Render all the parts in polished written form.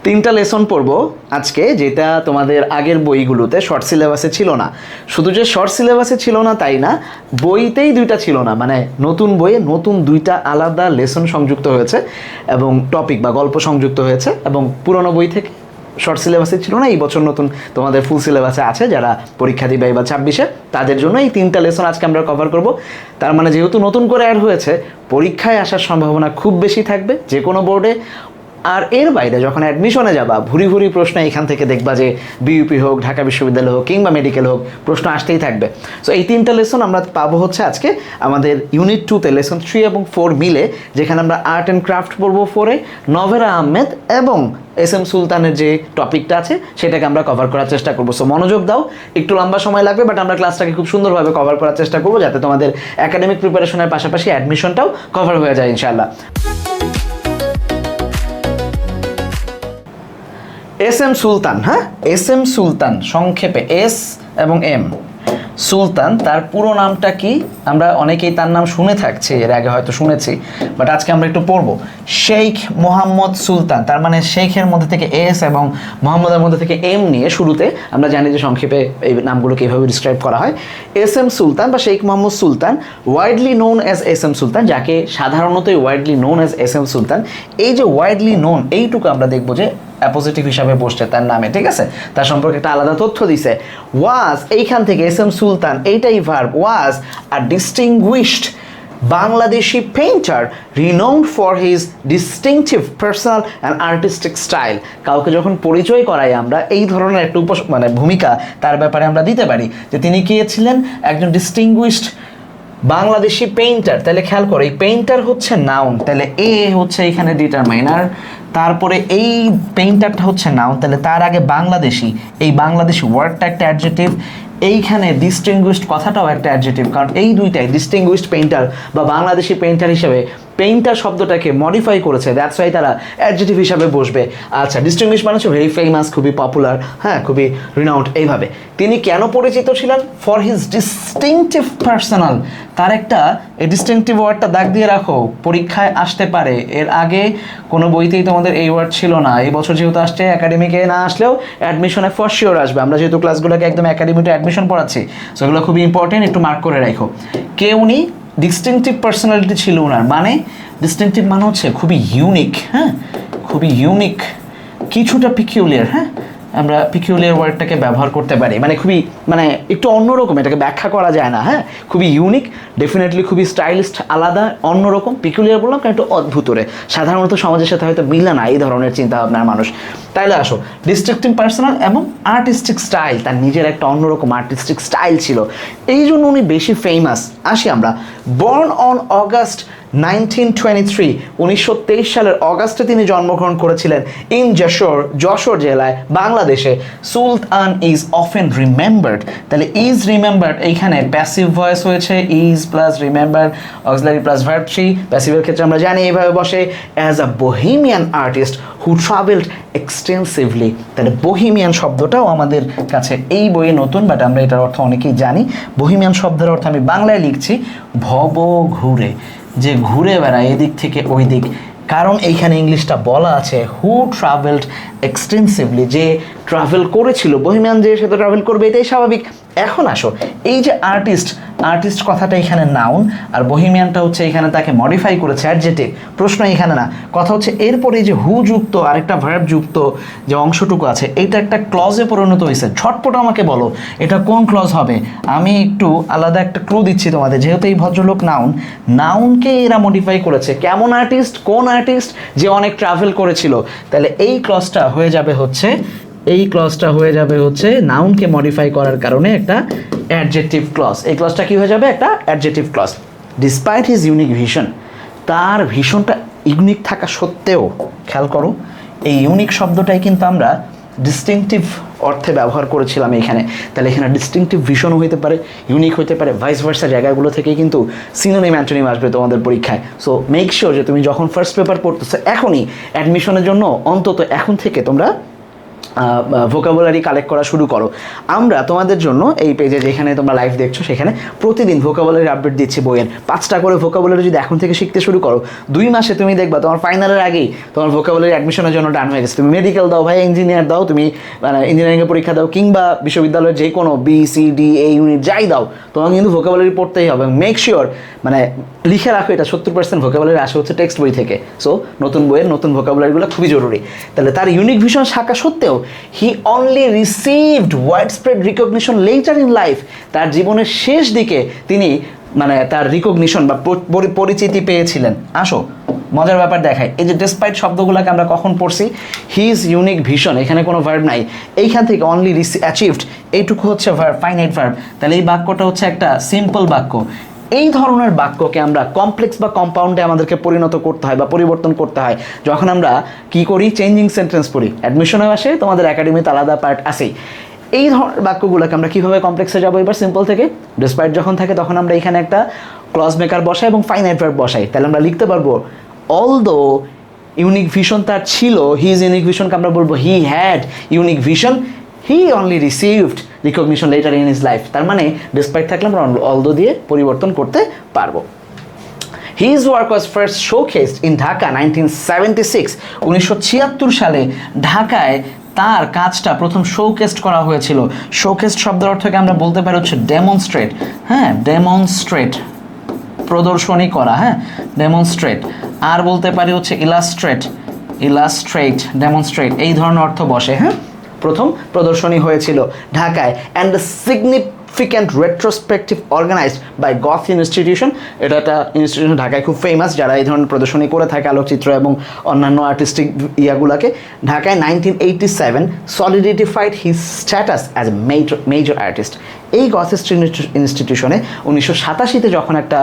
তিনটা লেসন পড়বো আজকে, যেটা তোমাদের আগের বইগুলোতে শর্ট সিলেবাসে ছিল না। শুধু যে শর্ট সিলেবাসে ছিল না তাই না, বইতেই দুইটা ছিল না, মানে নতুন বইয়ে নতুন দুইটা আলাদা লেসন সংযুক্ত হয়েছে এবং টপিক বা গল্প সংযুক্ত হয়েছে, এবং পুরনো বই থেকে শর্ট সিলেবাসে ছিল না, এই বছর নতুন তোমাদের ফুল সিলেবাসে আছে। যারা পরীক্ষা দিবে এবার 26-এ, তাদের জন্য এই তিনটা লেসন আজকে আমরা কভার করব। তার মানে যেহেতু নতুন করে অ্যাড হয়েছে, পরীক্ষায় আসার সম্ভাবনা খুব বেশি থাকবে যে কোনো বোর্ডে। আর এর বাইরে যখন অ্যাডমিশনে যাবা, ভুরি ভুরি প্রশ্ন এখান থেকে দেখবা যে বিইউপি হোক, ঢাকা বিশ্ববিদ্যালয় হোক কিংবা মেডিকেল হোক, প্রশ্ন আসতেই থাকবে। সো এই তিনটা লেসন আমরা পাবো হচ্ছে আজকে আমাদের ইউনিট 2-তে, লেসন 3 এবং 4 মিলে, যেখানে আমরা আর্ট অ্যান্ড ক্রাফট পড়বো 4-এ, নভেরা আহমেদ এবং এস এম সুলতানের যে টপিকটা আছে সেটাকে আমরা কভার করার চেষ্টা করবো। সো মনোযোগ দাও, একটু লম্বা সময় লাগবে, বাট আমরা ক্লাসটাকে খুব সুন্দরভাবে কভার করার চেষ্টা করবো, যাতে তোমাদের একাডেমিক প্রিপারেশনের পাশাপাশি অ্যাডমিশনটাও কভার হয়ে যায় ইনশাআল্লাহ। এস এম সুলতান, হ্যাঁ, এস এম সুলতান, সংক্ষেপে এস এবং এম সুলতান। তার পুরো নামটা কি? আমরা অনেকেই তার নাম শুনে থাকছি, এর আগে হয়তো শুনেছি, বাট আজকে আমরা একটু পড়বো। শেখ মোহাম্মদ সুলতান। তার মানে শেখের মধ্যে থেকে এস এবং মোহাম্মদের মধ্যে থেকে এম নিয়ে শুরুতে আমরা জানি যে সংক্ষেপে এই নামগুলোকে এইভাবে ডিসক্রাইব করা হয়। এস এম সুলতান বা Sheikh Mohammad Sultan, widely known as S M Sultan, যাকে সাধারণতই widely known as S M Sultan. এই যে ওয়াইডলি নোন, এইটুকু আমরা দেখবো যে অ্যাপোজিটিভ হিসাবে বসছে তার নামে, ঠিক আছে? তার সম্পর্কে একটা আলাদা তথ্য দিছে। ওয়াজ, এইখান থেকে এস এম সুলতান, এইটাই verb, was a distinguished Bangladeshi painter renowned for his distinctive personal and artistic style. কাউকে যখন পরিচয় করাই আমরা, এই ধরনের একটা মানে ভূমিকা তার ব্যাপারে আমরা দিতে পারি যে তিনি কে ছিলেন, একজন ডিস্টিংগুইশড বাংলাদেশি পেইন্টার। তাহলে খেয়াল করো, এই পেইন্টার হচ্ছে নাউন, তাহলে এ হচ্ছে এখানে ডিটারমাইনার, তারপরে এই পেইন্টারটা হচ্ছে নাউন, তাহলে তার আগে বাংলাদেশি, এই বাংলাদেশি ওয়ার্ডটা একটা অ্যাডজেক্টিভ, এইখানে ডিস্টিংগুইশড কথাটাও একটা অ্যাডজেক্টিভ, কারণ এই দুইটাই ডিস্টিংগুইশড পেইন্টার বা বাংলাদেশি পেইন্টার হিসেবে পেইন্টার শব্দটাকে মডিফাই করেছে, দ্যাটস ওয়াই তারা অ্যাডজেক্টিভ হিসাবে বসবে। আচ্ছা, ডিস্টিংগুইশ মানে হচ্ছে ভেরি ফেমাস, খুবই পপুলার, হ্যাঁ, খুবই রিনাউন্ড। এইভাবে তিনি কেন পরিচিত ছিলেন? For his distinctive personal. তার একটা এই ডিস্টিংটিভ ওয়ার্ডটা দাগ দিয়ে রাখো, পরীক্ষায় আসতে পারে। এর আগে কোনো বইতেই তোমাদের এই ওয়ার্ড ছিল না, এই বছর যেহেতু আসছে, একাডেমিকে না আসলেও অ্যাডমিশনে ফর শিওর আসবে। আমরা যেহেতু ক্লাসগুলোকে একদম একাডেমিতে অ্যাডমিশন পড়াচ্ছি, সেগুলো খুবই ইম্পর্টেন্ট, একটু মার্ক করে রাখো। কে উনি? ডিস্টিংটিভ পার্সোনালিটি ছিল ওনার। মানে ডিস্টিংটিভ মানে হচ্ছে খুবই ইউনিক, হ্যাঁ, খুবই ইউনিক, কিছুটা পিকিউলিয়ার, হ্যাঁ, আমরা পিকিউলিয়ার ওয়ার্ডটাকে ব্যবহার করতে পারি, মানে খুবই, মানে একটু অন্যরকম, এটাকে ব্যাখ্যা করা যায় না, হ্যাঁ, খুবই ইউনিক, ডেফিনেটলি খুবই স্টাইলিস্ট, আলাদা, অন্যরকম। পিকিউলিয়ার বললাম কারণ একটু অদ্ভুত রে, সাধারণত সমাজের সাথে হয়তো মিলে না এই ধরনের চিন্তাভাবনার মানুষ। তাইলে আসো, ডিস্টিংটিভ পার্সোনাল এবং আর্টিস্টিক স্টাইল, তার নিজের একটা অন্যরকম আর্টিস্টিক স্টাইল ছিল, এই জন্য উনি বেশি ফেমাস। আসি আমরা, বর্ন অন অগাস্ট 1923, 1923 সালের অগাস্টে তিনি জন্মগ্রহণ করেছিলেন ইন যশোর, যশোর জেলায়, বাংলাদেশে। সুলতান ইজ অফেন রিমেম্বার্ড, তাহলে ইজ রিমেম্বার্ড এইখানে প্যাসিভ ভয়েস হয়েছে, is plus remembered, auxiliary plus verb 3, প্যাসিভের ক্ষেত্রে আমরা জানি এইভাবে বসে, as a bohemian artist who travelled extensively. তাহলে বোহেমিয়ান শব্দটাও আমাদের কাছে এই বইয়ে নতুন, বাট আমরা এটার অর্থ অনেকেই জানি। বোহেমিয়ান শব্দের অর্থ আমি বাংলায় লিখছি, ভব ঘুরে, যে ঘুরে বেড়ায় এদিক থেকে ওই দিক, কারণ এইখানে ইংলিশটা বলা আছে হু ট্রাভেলড এক্সটেন্সিভলি, যে ট্রাভেল করেছিল, বহিমিয়ান যে সে তো ট্রাভেল করবে, এটাই স্বাভাবিক। এখন আসো, এই যে আর্টিস্ট, আর্টিস্ট কথাটা এখানে নাউন, আর বহিমিয়ানটা হচ্ছে এখানে তাকে মডিফাই করেছে অ্যাডজেক্টিভ। প্রশ্ন এখানে না, কথা হচ্ছে এরপরে যে হু যুক্ত আরেকটা ভার্ব যুক্ত যে অংশটুকু আছে, এটা একটা ক্লজে পরিণত হয়েছে। ঝটপট আমাকে বলো এটা কোন ক্লজ হবে? আমি একটু আলাদা একটা ক্লু দিচ্ছি তোমাদের, যেহেতু এই ভদ্রলোক নাউন, নাউনকে এরা মডিফাই করেছে। কেমন আর্টিস্ট? কোন আর্টিস্ট? যে অনেক ট্রাভেল করেছিল। তাহলে এই ক্লজটা হয়ে যাবে হচ্ছে, এই ক্লজটা হয়ে যাবে হচ্ছে নাউনকে মডিফাই করার কারণে একটা অ্যাডজেক্টিভ ক্লজ। এই ক্লজটা কি হয়ে যাবে? একটা adjective clause. Despite his unique vision, তার ভিশনটা ইউনিক থাকা সত্ত্বেও, খেয়াল করো এই ইউনিক শব্দটাই কিন্তু আমরা ডিস্টিংটিভ অর্থে ব্যবহার করেছিলাম এখানে। তাহলে এখানে ডিস্টিংটিভ ভিশনও হইতে পারে, ইউনিক হইতে পারে, ভাইস ভার্সা জায়গাগুলো থেকেই কিন্তু সিনোনিম অ্যান্টোনিম আসবে তোমাদের পরীক্ষায়। সো মেক শিওর যে তুমি যখন ফার্স্ট পেপার পড়তেছো, এখনই অ্যাডমিশনের জন্য অন্তত এখন থেকে তোমরা ভোকাবুলারি কালেক্ট করা শুরু করো। আমরা তোমাদের জন্য এই পেজে যেখানে তোমরা লাইভ দেখছো সেখানে প্রতিদিন ভোকাবুলারি আপডেট দিচ্ছি বইয়ের 5টা করে ভোকাবুলারি যদি এখন থেকে শিখতে শুরু করো 2 মাসে তুমি দেখবা তোমার ফাইনালের আগেই তোমার ভোকাবুলারি অ্যাডমিশনের জন্য ডান হয়ে গেছে। তুমি মেডিকেল দাও ভাই, ইঞ্জিনিয়ার দাও, তুমি মানে ইঞ্জিনিয়ারিংয়ের পরীক্ষা দাও কিংবা বিশ্ববিদ্যালয়ের যে কোনো BCD A ইউনিট যাই দাও, তোমাকে কিন্তু ভোকাবুলারি পড়তেই হবে। মেক শিওর মানে লিখে রাখো এটা 70% ভোকাবুলারি আসে হচ্ছে টেক্সট বই থেকে। সো নতুন বইয়ের নতুন ভোকাবুলারিগুলো খুবই জরুরি। তাহলে তার ইউনিক ভিশন থাকা সত্ত্বেও he only received widespread recognition later in life, তার জীবনের শেষ দিকে তিনি মানে তার রিকগনিশন বা পরিচিতি পেয়েছিলেন। আসো মজার ব্যাপার দেখায়, এই যে ডেসপাইট শব্দগুলোকে আমরা কখন পড়ছি, হিজ ইউনিক ভিশন, এখানে কোনো ভার্ব নাই, এইখান থেকে অনলি অ্যাচিভড এইটুকু হচ্ছে ভার্ব, ফাইনাইট ভার্ব। তাহলে এই বাক্যটা হচ্ছে একটা সিম্পল বাক্য। এই ধরনের বাক্যকে আমরা কমপ্লেক্স বা কম্পাউন্ডে আমাদেরকে পরিণত করতে হয় বা পরিবর্তন করতে হয় যখন আমরা কি করি, চেঞ্জিং সেন্টেন্স পড়ি। অ্যাডমিশনে আসে, তোমাদের একাডেমিতে আলাদা পার্ট আসেই। এই ধরনের বাক্যগুলোকে আমরা কীভাবে কমপ্লেক্সে যাবো এবার সিম্পল থেকে, ডিসপাইট যখন থাকে তখন আমরা এখানে একটা ক্লজ মেকার বসাই এবং ফাইনাইট ভার্ব বসাই। তাহলে আমরা লিখতে পারবো অলদো ইউনিক ভিশন তার ছিল, হিজ ইউনিক ভিশনকে আমরা বলবো he had unique vision, he only received recognition letter in his life. তার মানে ডিসপাইট থাকলে আমরা অলদো দিয়ে পরিবর্তন করতে পারবো। His work was first showcased in Dhaka 1976, 1976 সালে ঢাকায় তার কাজটা প্রথম শোকেস্ট করা হয়েছিল। শোকেস্ট শব্দের অর্থকে আমরা বলতে পারি হচ্ছে ডেমনস্ট্রেট, হ্যাঁ ডেমনস্ট্রেট, প্রদর্শনী করা, হ্যাঁ ডেমনস্ট্রেট। আর বলতে পারি হচ্ছে ইলাস্ট্রেট, ইলাস্ট্রেট, ডেমনস্ট্রেট, এই ধরনের অর্থ বসে। হ্যাঁ প্রথম প্রদর্শনী হয়েছিল ঢাকায়। And the significant retrospective organised by Goethe institution, এটা একটা ইনস্টিটিউশন ঢাকায় খুব ফেমাস যারা এই ধরনের প্রদর্শনী করে থাকে আলোকচিত্র এবং অন্যান্য আর্টিস্টিক ইয়াগুলাকে। ঢাকায় 1987 solidified his status as a major artist। এই গথ ইনস্টিটিউশনে 1987 যখন একটা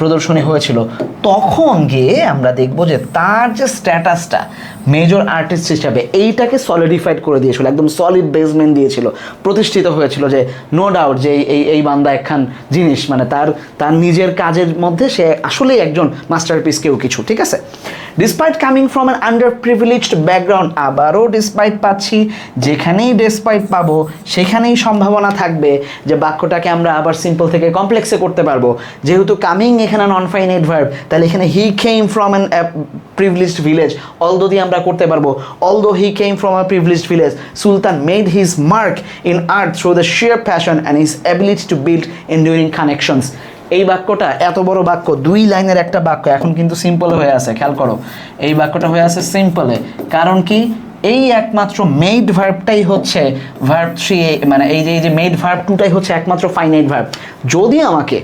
প্রদর্শনী হয়েছিল তখন গিয়ে আমরা দেখবো যে তার যে স্ট্যাটাসটা মেজর আর্টিস্ট হিসাবে এইটাকে সলিডিফাইড করে দিয়েছিল, একদম সলিড বেসমেন্ট দিয়েছিল, প্রতিষ্ঠিত হয়েছিল যে নো ডাউট যে এই বান্দা একখান জিনিস, মানে তার নিজের কাজের মধ্যে সে আসলেই একজন মাস্টারপিস কেউ কিছু, ঠিক আছে। Despite coming from an under privileged background, আবারও ডিসপাইট পাচ্ছি, যেখানেই ডিসপাইট পাবো সেখানেই সম্ভাবনা থাকবে যে বাক্যটাকে আমরা আবার সিম্পল থেকে কমপ্লেক্সে করতে পারবো। যেহেতু কামিং এখানে নন ফাইনাইট ভার্ব, তাহলে এখানে he came from an privileged village, although দিয়ে আমরা করতে পারবো although he came from a privileged village, Sultan made his mark in earth through the sheer passion and his ability to build enduring connections. এই বাক্যটা এত বড় বাক্য, 2 লাইনের একটা বাক্য, এখন কিন্তু সিম্পল হয়ে আছে। খেয়াল করো এই বাক্যটা হয়ে আছে সিম্পলে, কারণ কি এই একমাত্র মেড ভার্বটাই হচ্ছে ভার্ব 3, মানে এই যে মেড ভার্ব 2টাই হচ্ছে একমাত্র ফাইনাইট ভার্ব। যদি আমাকে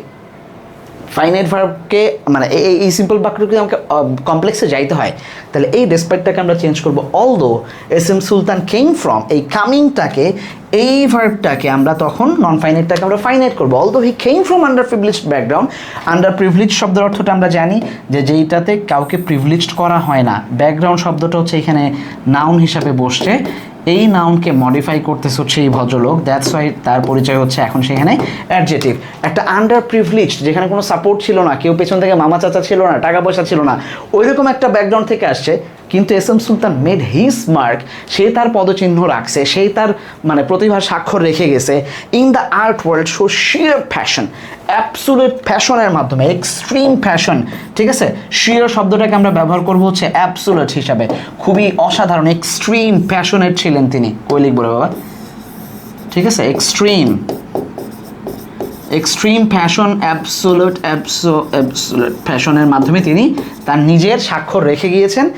ফাইনাইট ভার্বকে মানে এই সিম্পল বাক্যটাকে আমাকে কমপ্লেক্সে যাইতে হয়, তাহলে এই ডেসপাইটটাকে আমরা চেঞ্জ করবো although SM Sultan came from, এই কামিংটাকে এই ভার্বটাকে আমরা তখন নন ফাইনাইটটাকে আমরা ফাইনাইট করবো although he came from under privileged background. Under privilege শব্দের অর্থটা আমরা জানি যে যেইটাতে কাউকে প্রিভিলেজড করা হয় না। ব্যাকগ্রাউন্ড শব্দটা হচ্ছে এখানে নাউন হিসাবে বসছে, এই নাউনকে মডিফাই করতেছে হচ্ছে এই ভদ্রলোক, দ্যাটস ওয়াই তার পরিচয় হচ্ছে এখন সেখানে অ্যাডজেক্টিভ। একটা আন্ডার প্রিভিলেজড যেখানে কোনো সাপোর্ট ছিল না, কেউ পেছন থেকে মামা চাচা ছিল না, টাকা পয়সা ছিল না, ওইরকম একটা ব্যাকগ্রাউন্ড থেকে আসছে, কিন্তু এসএম সুলতান মেড হিজ মার্ক, সে তার পদচিহ্ন রাখছে, সেই তার মানে প্রতিভার স্বাক্ষর রেখে গেছে in the art world show sheer passion, absolute প্যাশনের মাধ্যমে, এক্সট্রিম প্যাশন, ঠিক আছে। শিয়ার শব্দটাকে আমরা ব্যবহার করবো হচ্ছে অ্যাবসোলিউট হিসাবে, খুবই অসাধারণ এক্সট্রিম প্যাশনেট ছিলেন তিনি। কই লিখবো রে বাবা, ঠিক আছে, এক্সট্রিম প্যাশন, অ্যাবসোলিউট প্যাশনের মাধ্যমে তিনি তার নিজের স্বাক্ষর রেখে গিয়েছেন।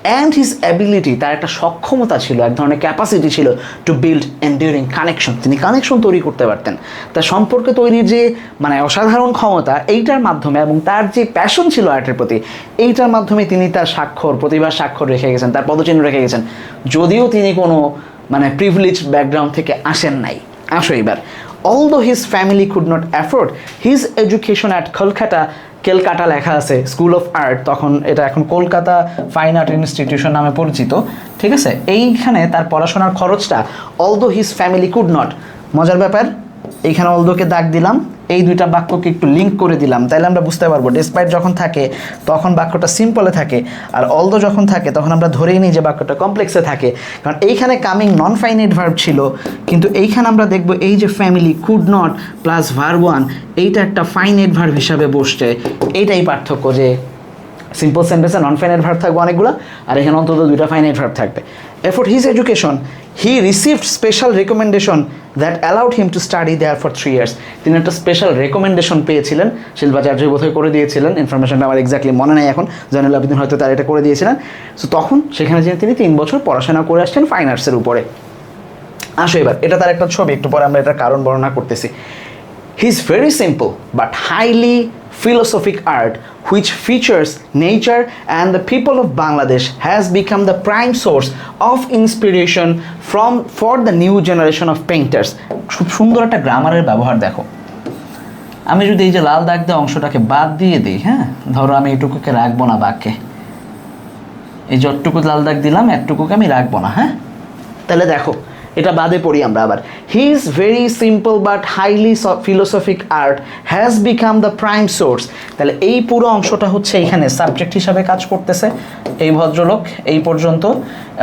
অ্যান্ড হিজ অ্যাবিলিটি, তার একটা সক্ষমতা ছিল, এক ধরনের ক্যাপাসিটি ছিল টু বিল্ড এন্ডিউরিং কানেকশন, তিনি কানেকশন তৈরি করতে পারতেন। তার সম্পর্কে তৈরির যে মানে অসাধারণ ক্ষমতা, এইটার মাধ্যমে এবং তার যে প্যাশন ছিল আর্টের প্রতি, এইটার মাধ্যমে তিনি তার স্বাক্ষর, প্রতিভার স্বাক্ষর রেখে গেছেন, তার পদচিহ্ন রেখে গেছেন, যদিও তিনি কোনো মানে প্রিভিলেজ ব্যাকগ্রাউন্ড থেকে আসেন নাই। আসো এবার, although his family could not afford his education at Calcutta লেখা আছে স্কুল অফ আর্ট, তখন এটা এখন কলকাতা ফাইন আর্ট ইনস্টিটিউশন নামে পরিচিত, ঠিক আছে। এইখানে তার পড়াশোনার খরচটা although his family could not, মজার ব্যাপার এইখানে অলদোকে দাগ দিলাম, এই দুইটা বাক্যকে একটু লিঙ্ক করে দিলাম, তাইলে আমরা বুঝতে পারবো ডেসপাইট যখন থাকে তখন বাক্যটা সিম্পলে থাকে, আর অলদো যখন থাকে তখন আমরা ধরেই নিই যে বাক্যটা কমপ্লেক্সে থাকে। কারণ এইখানে কামিং নন ফাইনাইট ভার্ব ছিল, কিন্তু এইখানে আমরা দেখব এই যে family could not plus verb one, এইটা একটা ফাইনাইট ভার্ব হিসাবে বসছে। এইটাই পার্থক্য, যে সিম্পল সেন্টেন্সে নন ফাইনাইট ভার্ব থাকবে অনেকগুলো, আর এখানে অন্তত দুইটা ফাইনাইট ভার্ব থাকবে। For his education he received special recommendation that allowed him to study there for 3 years। তিনি একটা স্পেশাল রেকমেন্ডেশন পেয়েছিলেন, শিল্পাচার্য বোধহয় করে দিয়েছিলেন, ইনফরমেশনটা আমার এক্স্যাক্টলি মনে নেই এখন, জয়নুল আবেদিন হয়তো তার এটা করে দিয়েছিলেন। সো তখন সেখানে যে তিনি 3 বছর পড়াশোনা করে আসছেন ফাইন আর্টসের উপরে। আসো এবার এটা তার একটা ছবি, একটু পরে আমরা এটার কারণ বর্ণনা করতেছি। He is very simple but highly philosophic art which features nature and the people of Bangladesh has become the prime source of inspiration for the new generation of painters। খুব সুন্দর একটা গ্রামারের ব্যবহার দেখো। আমি যদি এই যে লাল দাগ দেওয়া অংশটাকে বাদ দিয়ে দিই, হ্যাঁ ধরো আমি এটুকুকে রাখবো না বাক্যে, এই যতটুকু লাল দাগ দিলাম এতটুকুকে আমি রাখবো না, হ্যাঁ তাহলে দেখো এটা বাদে পড়ি আমরা আবার। He is very simple but highly philosophic art has become the prime source. তাহলে এই পুরো অংশটা হচ্ছে এইখানে সাবজেক্ট হিসাবে কাজ করতেছে, এই ভদ্রলোক এই পর্যন্ত,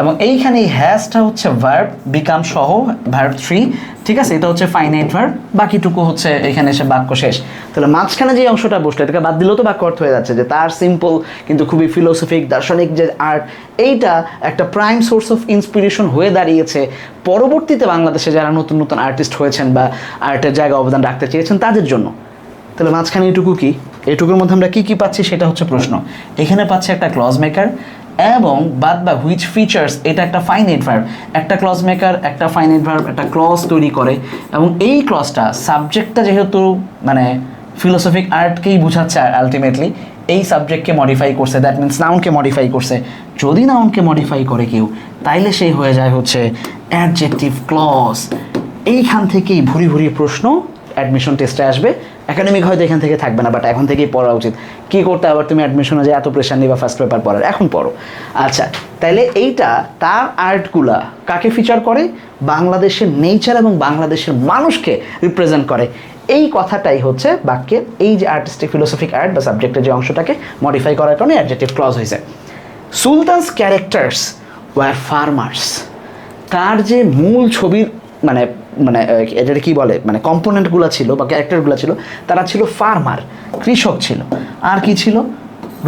এবং এইখানে এই হ্যাজটা হচ্ছে ভার্ব, বিকাম সহ ভার্ব 3, ঠিক আছে, এটা হচ্ছে ফাইনাইট ভার্ব, বাকিটুকু হচ্ছে এখানে এসে বাক্য শেষ। তাহলে মাঝখানে যে অংশটা বসলো এটাকে বাদ দিলেও তো বাক্য অর্থ হয়ে যাচ্ছে, যে তার সিম্পল কিন্তু খুবই ফিলোসফিক দার্শনিক যে আর্ট, এইটা একটা প্রাইম সোর্স অফ ইন্সপিরেশন হয়ে দাঁড়িয়েছে পরবর্তীতে বাংলাদেশে যারা নতুন নতুন আর্টিস্ট হয়েছেন বা আর্টের জায়গায় অবদান রাখতে চেয়েছেন তাদের জন্য। তাহলে মাঝখানে এটুকু কি, এটুকুর মধ্যে আমরা কী পাচ্ছি সেটা হচ্ছে প্রশ্ন। এখানে পাচ্ছি একটা ক্লজ মেকার, এবং বাদ বা হুইচ ফিচার্স, এটা একটা ফাইনাইট ভার্ব, একটা ক্লজ মেকার একটা ফাইনাইট ভার্ব একটা ক্লজ তৈরি করে, এবং এই ক্লজটা সাবজেক্টটা যেহেতু মানে ফিলোসফিক আর্টকেই বোঝাচ্ছে আলটিমেটলি, এই সাবজেক্টকে মডিফাই করছে, দ্যাট মিনস নাউনকে মডিফাই করছে। যদি নাউনকে মডিফাই করে কেউ তাইলে সেই হয়ে যায় হচ্ছে অ্যাডজেক্টিভ ক্লজ। এইখান থেকেই ভুরি ভুরি প্রশ্ন অ্যাডমিশন টেস্টে আসবে। একাডেমিক হয়তো এখান থেকে থাকবে না, বাট এখন থেকেই পড়া উচিত। কী করতে আবার তুমি অ্যাডমিশনে যে এত প্রেশার নিবা ফার্স্ট পেপার পড়ার, এখন পড়ো। আচ্ছা তাইলে এইটা তার আর্টগুলা কাকে ফিচার করে, বাংলাদেশের নেচার এবং বাংলাদেশের মানুষকে রিপ্রেজেন্ট করে। এই কথাটাই হচ্ছে বাক্যের এই যে আর্টিস্টিক ফিলোসফিক আর্ট বা সাবজেক্টের যে অংশটাকে মডিফাই করার কারণে অ্যাডজেক্টিভ ক্লজ হয়েছে। Sultan's characters were farmers. তার যে মূল ছবির মানে মানে এটা কী বলে মানে কম্পোনেন্টগুলো ছিল বা ক্যারেক্টারগুলো ছিল, তারা ছিল ফার্মার, কৃষক ছিল। আর কি ছিল,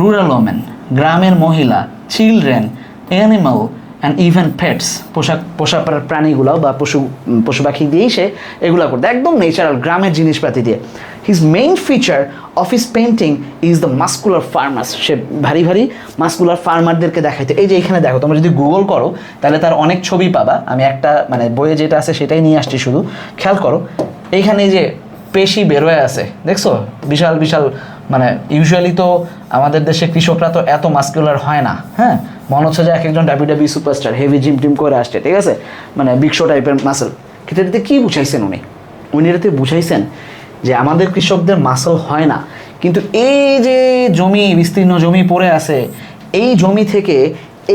রুরাল ওমেন, গ্রামের মহিলা, children, animal and even pets, পোষা প্রাণীগুলো বা পশু পাখি দিয়েই সে এগুলো করতো, একদম ন্যাচারাল গ্রামের জিনিসপাতি দিয়ে। His main feature of his painting is the muscular farmers. সে ভারী ভারী মাস্কুলার ফার্মারদেরকে দেখাইতো। এই যে এখানে দেখো, তোমরা যদি গুগল করো তাহলে তার অনেক ছবি পাবা। আমি একটা মানে বইয়ে যেটা আছে সেটাই নিয়ে আসছি, শুধু খেয়াল করো এইখানে যে পেশি বেরোয় আছে দেখছো, বিশাল বিশাল, মানে ইউজুয়ালি তো আমাদের দেশে কৃষকরা তো এত মাস্কুলার হয় না, হ্যাঁ মনে হচ্ছে যে এক একজন WWE superstar heavy gym team করে আসছে, ঠিক আছে, মানে বিগশো টাইপের মাসেল। কিন্তু এটাতে কী বুঝাইছেন উনি এটাতে বুঝাইছেন যে আমাদের কৃষকদের মাসল হয় না, কিন্তু এই যে জমি বিস্তীর্ণ জমি পড়ে আছে, এই জমি থেকে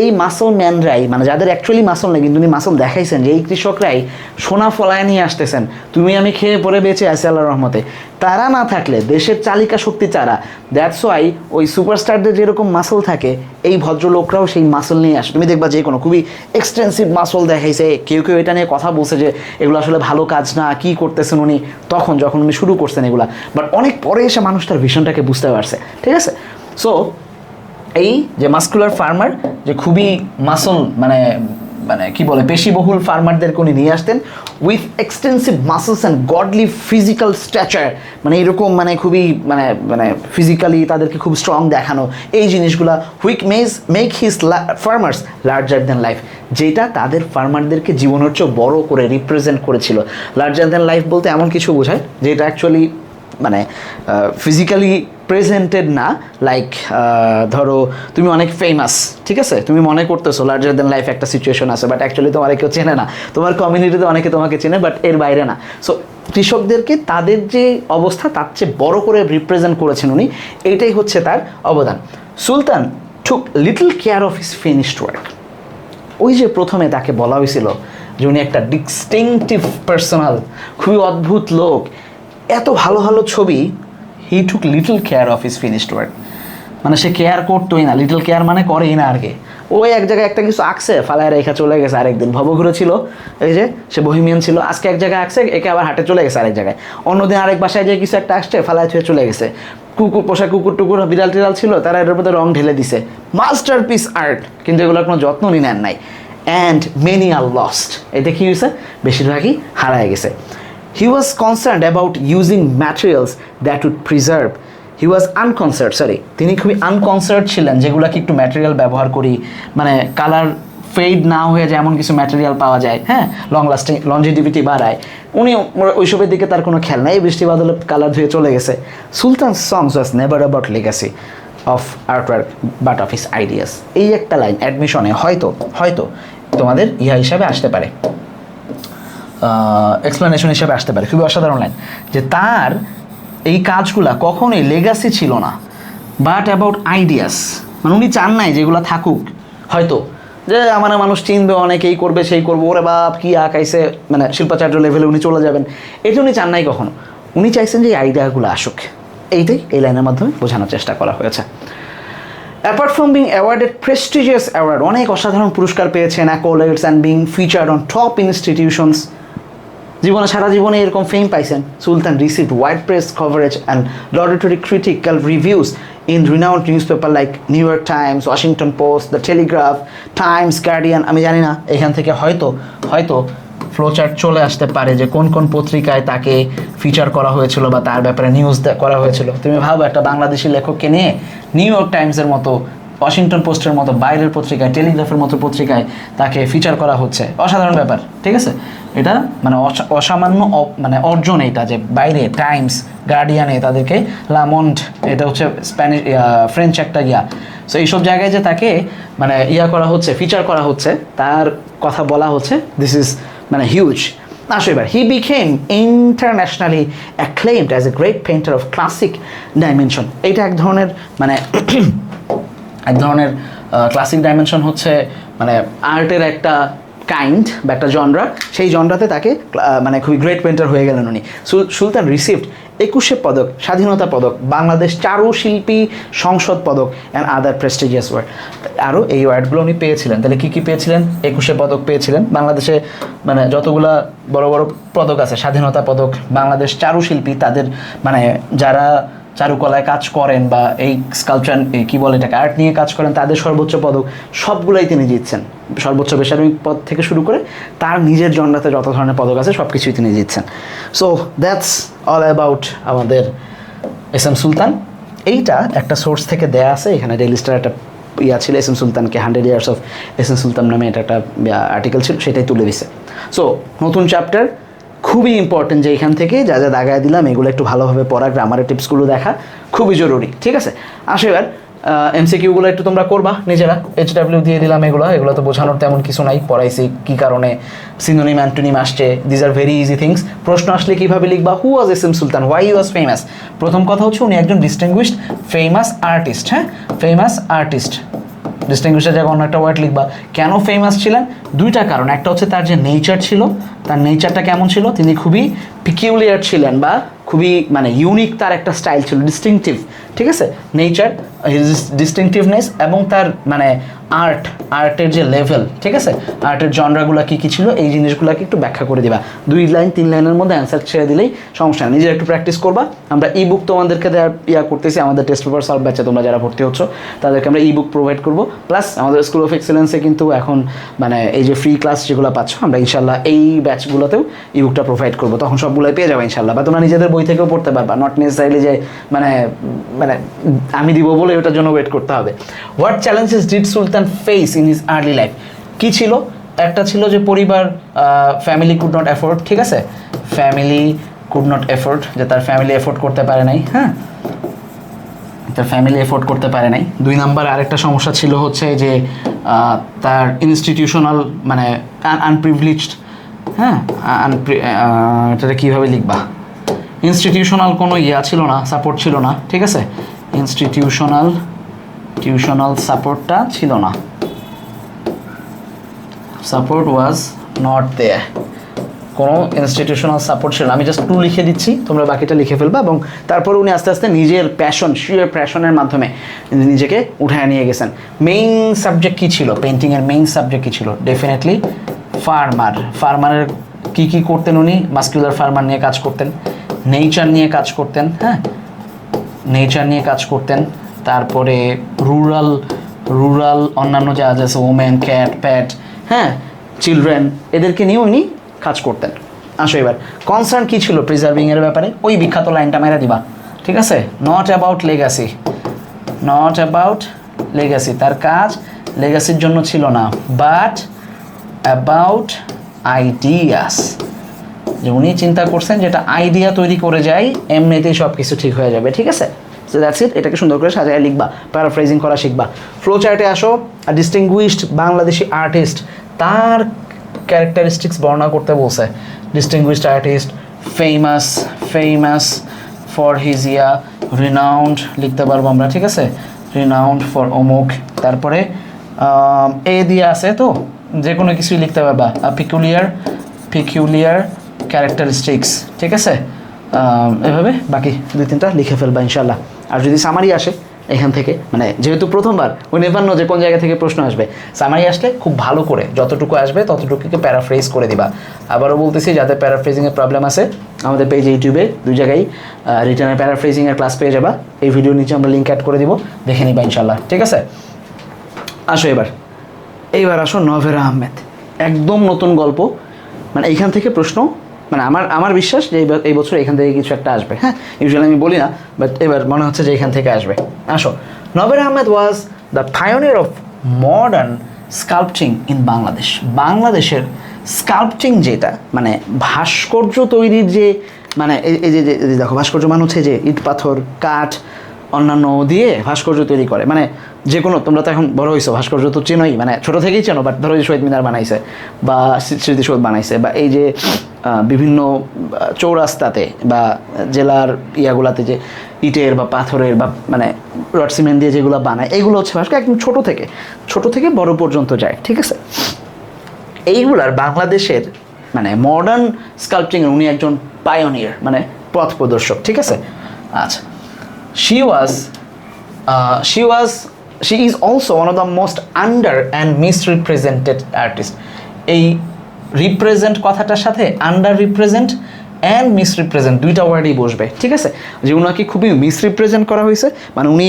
এই মাসল ম্যানরাই, মানে যাদের অ্যাকচুয়ালি মাসল নেই কিন্তু উনি মাসল দেখাইছেন যে এই কৃষকরাই সোনা ফলায় নিয়ে আসতেছেন, তুমি আমি খেয়ে পরে বেঁচে আছি আল্লাহর রহমতে। তারা না থাকলে দেশের চালিকা শক্তি চারা, দ্যাটস ওয়াই ওই সুপারস্টারদের যেরকম মাসল থাকে এই ভদ্রলোকরাও সেই মাসল নিয়ে আসে। তুমি দেখবা যে কোনো খুবই এক্সটেন্সিভ মাসল দেখাইছে, কেউ কেউ এটা নিয়ে কথা বলছে যে এগুলো আসলে ভালো কাজ না, কী করতেছেন উনি যখন উনি শুরু করছেন এগুলা, বাট অনেক পরে এসে মানুষ তার ভিশনটাকে বুঝতে পারছে, ঠিক আছে। সো এই যে মাস্কুলার ফার্মার, যে খুবই মাসল মানে মানে কি বলে পেশিবহুল ফার্মারদেরকে উনি নিয়ে আসতেন, with extensive muscles and godly physical stature, মানে এরকম মানে খুবই মানে মানে ফিজিক্যালি তাদেরকে খুব স্ট্রং দেখানো, এই জিনিসগুলা which make his farmers larger than life, যেটা তাদের ফার্মারদেরকে জীবনের চেয়ে বড় করে রিপ্রেজেন্ট করেছিল। লার্জার দ্যান লাইফ বলতে এমন কিছু বোঝায় যেটা অ্যাকচুয়ালি মানে ফিজিক্যালি প্রেজেন্টেড না, লাইক ধরো তুমি অনেক ফেমাস, ঠিক আছে, তুমি মনে করতেছো লার্জার দ্যান লাইফ একটা সিচুয়েশন আছে, বাট অ্যাকচুয়ালি তোমার কেউ চেনে না, তোমার কমিউনিটিতে অনেকে তোমাকে চেনে বাট এর বাইরে না। সো কৃষকদেরকে তাদের যে অবস্থা তার চেয়ে বড় করে রিপ্রেজেন্ট করেছেন উনি, এইটাই হচ্ছে তার অবদান। Sultan took little care of his finished work. ওই যে প্রথমে তাকে বলা হয়েছিল যে উনি একটা ডিস্টিংটিভ পার্সোনাল, খুবই অদ্ভুত লোক, এত ভালো ভালো ছবি, he took little care of his finished work. মানে সে কেয়ার করতোই না, লিটল কেয়ার মানে করেই না আর কি। ওই এক জায়গায় একটা কিছু আঁকছে, ফালায় রেখা চলে গেছে, আরেকদিন ভবঘুরে ছিল, এই যে সে বহিমিয়ান ছিল, আজকে এক জায়গায় আঁকছে, একে আবার হাটে চলে গেছে আরেক জায়গায়, অন্যদিন আরেক বাসায় যে কিছু একটা আসছে, ফালায় ছুঁয়ে চলে গেছে। কুকুর পোষা কুকুর টুকুর বিড়াল টিড়াল ছিল, তারা এটার মধ্যে রং ঢেলে দিছে, মাস্টারপিস আর্ট, কিন্তু এগুলোর কোনো যত্ন নেন নাই। অ্যান্ড মেনি আর লস্ট, এতে কী হয়েছে, বেশিরভাগই হারায় গেছে। He was concerned about using materials that would preserve, he was তিনি খুবই আনকনসার্ট ছিলেন, যেগুলোকে একটু ম্যাটেরিয়াল ব্যবহার করি, মানে কালার ফেড না হয়ে যায় এমন কিছু ম্যাটেরিয়াল পাওয়া যায়, হ্যাঁ, লঞ্জিটিভিটি বাড়ায়। উনি ওইসবের দিকে তার কোনো খেয়াল নাই, বৃষ্টি বাদলে কালার ধুয়ে চলে গেছে। Sultan songs was never about legacy of artwork but of his ideas. এই একটা লাইন অ্যাডমিশনে হয়তো তোমাদের হিসাবে আসতে পারে, এক্সপ্লেনেশন হিসাবে আসতে পারে, খুবই অসাধারণ লাইন, যে তার এই কাজগুলা কখনোই লেগাসি ছিল না, বাট অ্যাবাউট আইডিয়াস। মানে উনি চান নাই যেগুলো থাকুক, হয়তো যে আমার মানুষ চিনবে, অনেকেই করবে, সেই করবো, ওরে বাপ কি আঁকাইছে, মানে শিল্পাচার্য লেভেলে উনি চলে যাবেন, এটা উনি চান নাই কখনো। উনি চাইছেন যে এই আইডিয়াগুলো আসুক, এইটাই এই লাইনের মাধ্যমে বোঝানোর চেষ্টা করা হয়েছে। Apart from being awarded prestigious award, অনেক অসাধারণ পুরস্কার পেয়েছেন, accolades and being featured on top institutions, সারা জীবনে এরকম ফেম পাইছেন। Sultan received wide press coverage and laudatory critical reviews in renowned newspaper like New York Times, Washington Post, the Telegraph, Times, Guardian. আমি জানি না এখান থেকে হয়তো ফ্লোচার্ট চলে আসতে পারে যে কোন কোন পত্রিকায় তাকে ফিচার করা হয়েছিল বা তার ব্যাপারে নিউজ করা হয়েছিল। তুমি ভাবো, একটা বাংলাদেশি লেখককে নিয়ে নিউ ইয়র্ক টাইমসের মতো, ওয়াশিংটন পোস্টের মতো বাইরের পত্রিকায়, টেলিগ্রাফের মতো পত্রিকায় তাকে ফিচার করা হচ্ছে, অসাধারণ ব্যাপার, ঠিক আছে। এটা মানে অসামান্য মানে অর্জন, এইটা যে বাইরে টাইমস, গার্ডিয়ানে তাদেরকে, লামন্ড, এটা হচ্ছে স্প্যানিশ ফ্রেঞ্চ একটা সো এইসব জায়গায় যে তাকে মানে করা হচ্ছে, ফিচার করা হচ্ছে, তার কথা বলা হচ্ছে, দিস ইজ মানে হিউজ। আসো এবার, he became internationally acclaimed as a great painter of classic dimension. এইটা এক ধরনের মানে ক্লাসিক ডাইমেনশন হচ্ছে মানে আর্টের একটা কাইন্ড বা একটা জনরা, সেই জনরাতে তাকে মানে খুবই গ্রেট পেইন্টার হয়ে গেলেন উনি। সুলতান রিসিভড 21 পদক, স্বাধীনতা পদক, বাংলাদেশ চারুশিল্পী সংসদ পদক অ্যান্ড আদার প্রেস্টিজিয়াস ওয়ার্ড। আরও এই ওয়ার্ডগুলো উনি পেয়েছিলেন। তাহলে কী কী পেয়েছিলেন? 21 পদক পেয়েছিলেন। বাংলাদেশে মানে যতগুলা বড় বড় পদক আছে, স্বাধীনতা পদক, বাংলাদেশ চারুশিল্পী, তাদের মানে যারা চারুকলায় কাজ করেন বা এই স্কাল্পচার কী বলে এটাকে, আর্ট নিয়ে কাজ করেন, তাদের সর্বোচ্চ পদক সবগুলোই তিনি জিতছেন। সর্বোচ্চ বেসামরিক পদ থেকে শুরু করে তার নিজের জনরাতে যত ধরনের পদক আছে সব কিছুই তিনি জিতছেন। সো দ্যাটস অল অ্যাবাউট আমাদের এস এম সুলতান। এইটা একটা সোর্স থেকে দেয়া আছে, এখানে ডেইলি স্টার একটা ছিল, এস এম সুলতানকে 100 years of S M Sultan নামে এটা একটা আর্টিকেল ছিল, সেটাই তুলে দিছে। সো নতুন চ্যাপ্টার, খুবই ইম্পর্টেন্ট যে এখান থেকে যা যা দাগায় দিলাম এগুলো একটু ভালোভাবে পড়া, গ্রামারের টিপসগুলো দেখা খুবই জরুরি, ঠিক আছে। আসো এবার এমসিকিউগুলো একটু তোমরা করবা নিজেরা, HW দিয়ে দিলাম, এগুলো তো বোঝানোর তেমন কিছু নাই, পড়াইছি কী কারণে সিনোনিম অ্যান্টোনিম আসছে, these are very easy things. প্রশ্ন আসলে কীভাবে লিখবা? Who was S M Sultan, why he was famous? প্রথম কথা হচ্ছে উনি একজন ডিস্টিংগুইশড ফেমাস আর্টিস্ট, হ্যাঁ, ফেমাস আর্টিস্ট। ডিস্টিংগুইশের জায়গায় অন্য একটা ওয়ার্ড লিখবা। কেন ফেমাস ছিলেন? দুইটা কারণ। একটা হচ্ছে তার যে নেচার ছিল, তার নেচারটা কেমন ছিল, তিনি খুবই পিকিউলিয়ার ছিলেন বা খুবই মানে ইউনিক, তার একটা স্টাইল ছিল, ডিস্টিংটিভ, ঠিক আছে। নেচার, ডিস্টিংটিভনেস এবং তার মানে আর্টের যে লেভেল, ঠিক আছে, আর্টের জনরাগুলো কী কী ছিল, এই জিনিসগুলোকে একটু ব্যাখ্যা করে দিবা। 2 লাইন 3 লাইনের মধ্যে অ্যান্সার ছেড়ে দিলেই সমস্যা নেই, নিজের একটু প্র্যাকটিস করবা। আমরা ইবুক তোমাদেরকে দেওয়ার করতেছি, আমাদের টেস্ট পেপার সলভ ব্যাচে তোমরা যারা ভর্তি হচ্ছ তাদেরকে আমরা ইবুক প্রোভাইড করবো। প্লাস আমাদের স্কুল অফ এক্সেলেন্সে কিন্তু এখন মানে এই যে ফ্রি ক্লাস যেগুলো পাচ্ছ, আমরা ইনশাল্লাহ এই ব্যাচগুলোতেও ইবুকটা প্রোভাইড করবো, তখন সবগুলোই পেয়ে যাবে ইনশাল্লাহ। বা তোমরা নিজেদের বই থেকেও পড়তে পারবা, নট নেসেসারিলি যে মানে আমি দিব বলে ওটার জন্য ওয়েট করতে হবে। What challenges did Sultan face in his early life? কী ছিল? একটা ছিল যে পরিবার, ফ্যামিলি কুড নট অ্যাফোর্ড, ঠিক আছে, ফ্যামিলি কুড নট অ্যাফোর্ড, যে তার ফ্যামিলি অ্যাফোর্ড করতে পারে নাই, হ্যাঁ, তার ফ্যামিলি এফোর্ড করতে পারে নাই। 2 নাম্বার আরেকটা সমস্যা ছিল হচ্ছে যে তার ইনস্টিটিউশনাল মানে আনপ্রিভিলেজড, হ্যাঁ, এটা কীভাবে লিখবা? ইনস্টিটিউশনাল কোনো ছিল না, সাপোর্ট ছিল না, ঠিক আছে, ইনস্টিটিউশনাল সাপোর্টটা ছিল না। সাপোর্ট ওয়াজ নট দেয়ার, কোনো ইনস্টিটিউশনাল সাপোর্ট ছিল না। আমি জাস্ট টু লিখে দিচ্ছি, তোমরা বাকিটা লিখে ফেলবা। এবং তারপর উনি আস্তে আস্তে নিজের শিয়ার প্যাশনের মাধ্যমে নিজেকে উঠায় নিয়ে গেছেন। মেইন সাবজেক্ট কী ছিল পেন্টিংয়ের? মেইন সাবজেক্ট কী ছিল? ডেফিনেটলি ফার্মারের কী করতেন উনি? মাস্কুলার ফার্মার নিয়ে কাজ করতেন, নেচার নিয়ে কাজ করতেন, হ্যাঁ নেচার নিয়ে কাজ করতেন। তারপরে রুরাল অন্যান্য যা আছে, ওমেন, ক্যাট, প্যাট, হ্যাঁ চিলড্রেন, এদেরকে নিয়ে উনি কাজ করতেন। আসো এবার কনসার্ন কী ছিল প্রিজার্ভিংয়ের ব্যাপারে? ওই বিখ্যাত লাইনটা মেরা দিবা, ঠিক আছে? নট অ্যাবাউট লেগাসি, তার কাজ লেগাসির জন্য ছিল না, বাট অ্যাবাউট আইডিয়াস, যে উনি চিন্তা করছেন যেটা আইডিয়া তৈরি করে যায় এমনিতেই সব কিছু ঠিক হয়ে যাবে, ঠিক আছে? So that's it. এটাকে সুন্দর করে সাজায় লিখবা, প্যারাফ্রেজিং করা শিখবা। ফ্লো চার্টে আসো। ডিস্টিংগুইশড বাংলাদেশি আর্টিস্ট, তার ক্যারেক্টারিস্টিক্স বর্ণনা করতে বলছে। Distinguished artist, famous for his renowned লিখতে পারবো আমরা, ঠিক আছে? রিনাউন্ড ফর অমুক। তারপরে এ দিয়ে আছে তো যে কোনো কিছুই লিখতে পারবা। পিকুলিয়ার ক্যারেক্টারিস্টিক্স, ঠিক আছে? এভাবে বাকি 2-3টা লিখে ফেলবা ইনশাল্লাহ। আর যদি সামারি আসে এখান থেকে, মানে যেহেতু প্রথমবার ওই নেভার নো যে কোন জায়গা থেকে প্রশ্ন আসবে, সামারি আসলে খুব ভালো করে যতটুকু আসবে ততটুকুকে প্যারাফ্রেজ করে দিবা। আবারও বলতেছি, যাদের প্যারাফ্রেজিংয়ের প্রবলেম আছে আমাদের পেজে ইউটিউবে 2 জায়গায় রিটার্নের প্যারাফ্রেজিংয়ের ক্লাস পেয়ে যাবা। এই ভিডিওর নিচে আমরা লিঙ্ক অ্যাড করে দিব, দেখে নিবা ইনশাল্লাহ, ঠিক আছে? আসো এইবার আসো নভেরা আহমেদ, একদম নতুন গল্প। মানে এইখান থেকে প্রশ্ন, মানে আমার বিশ্বাস যে এই বছর এখান থেকে কিছু একটা আসবে। হ্যাঁ, ইউজুয়ালি আমি বলি না, বাট এবার মনে হচ্ছে যে এখান থেকে আসবে। আসো, Novera Ahmed was the pioneer of modern sculpting in Bangladesh. বাংলাদেশের স্কাল্পচিং যেটা, মানে ভাস্কর্য তৈরির যে, মানে এই যে দেখো ভাস্কর্য মানে হচ্ছে যে ইট পাথর কাঠ অন্যান্য দিয়ে ভাস্কর্য তৈরি করে। মানে যে কোনো, তোমরা তো এখন বড় হয়েছো, ভাস্কর্য তো চেনোই, মানে ছোটো থেকেই চেনো। বাট ধরো যে শহীদ মিনার বানাইছে বা স্মৃতিসৌধ বানাইছে, বা এই যে বিভিন্ন চৌরাস্তাতে বা জেলার ইয়াগুলাতে যে ইটের বা পাথরের বা মানে রড সিমেন্ট দিয়ে যেগুলো বানায়, এইগুলো হচ্ছে ভাস্কর্য। একদম ছোটো থেকে বড় পর্যন্ত যায়, ঠিক আছে? এইগুলার বাংলাদেশের মানে মডার্ন স্কাল্পচিংয়ের উনি একজন পায়োনিয়ার, মানে পথ প্রদর্শক, ঠিক আছে? আচ্ছা, she is also one of the most under and misrepresented artists. এই রিপ্রেজেন্ট কথাটার সাথে আন্ডার রিপ্রেজেন্ট অ্যান্ড মিসরিপ্রেজেন্ট দুইটা ওয়ার্ডই বসবে, ঠিক আছে? যে ওনাকে খুবই মিসরিপ্রেজেন্ট করা হয়েছে, মানে উনি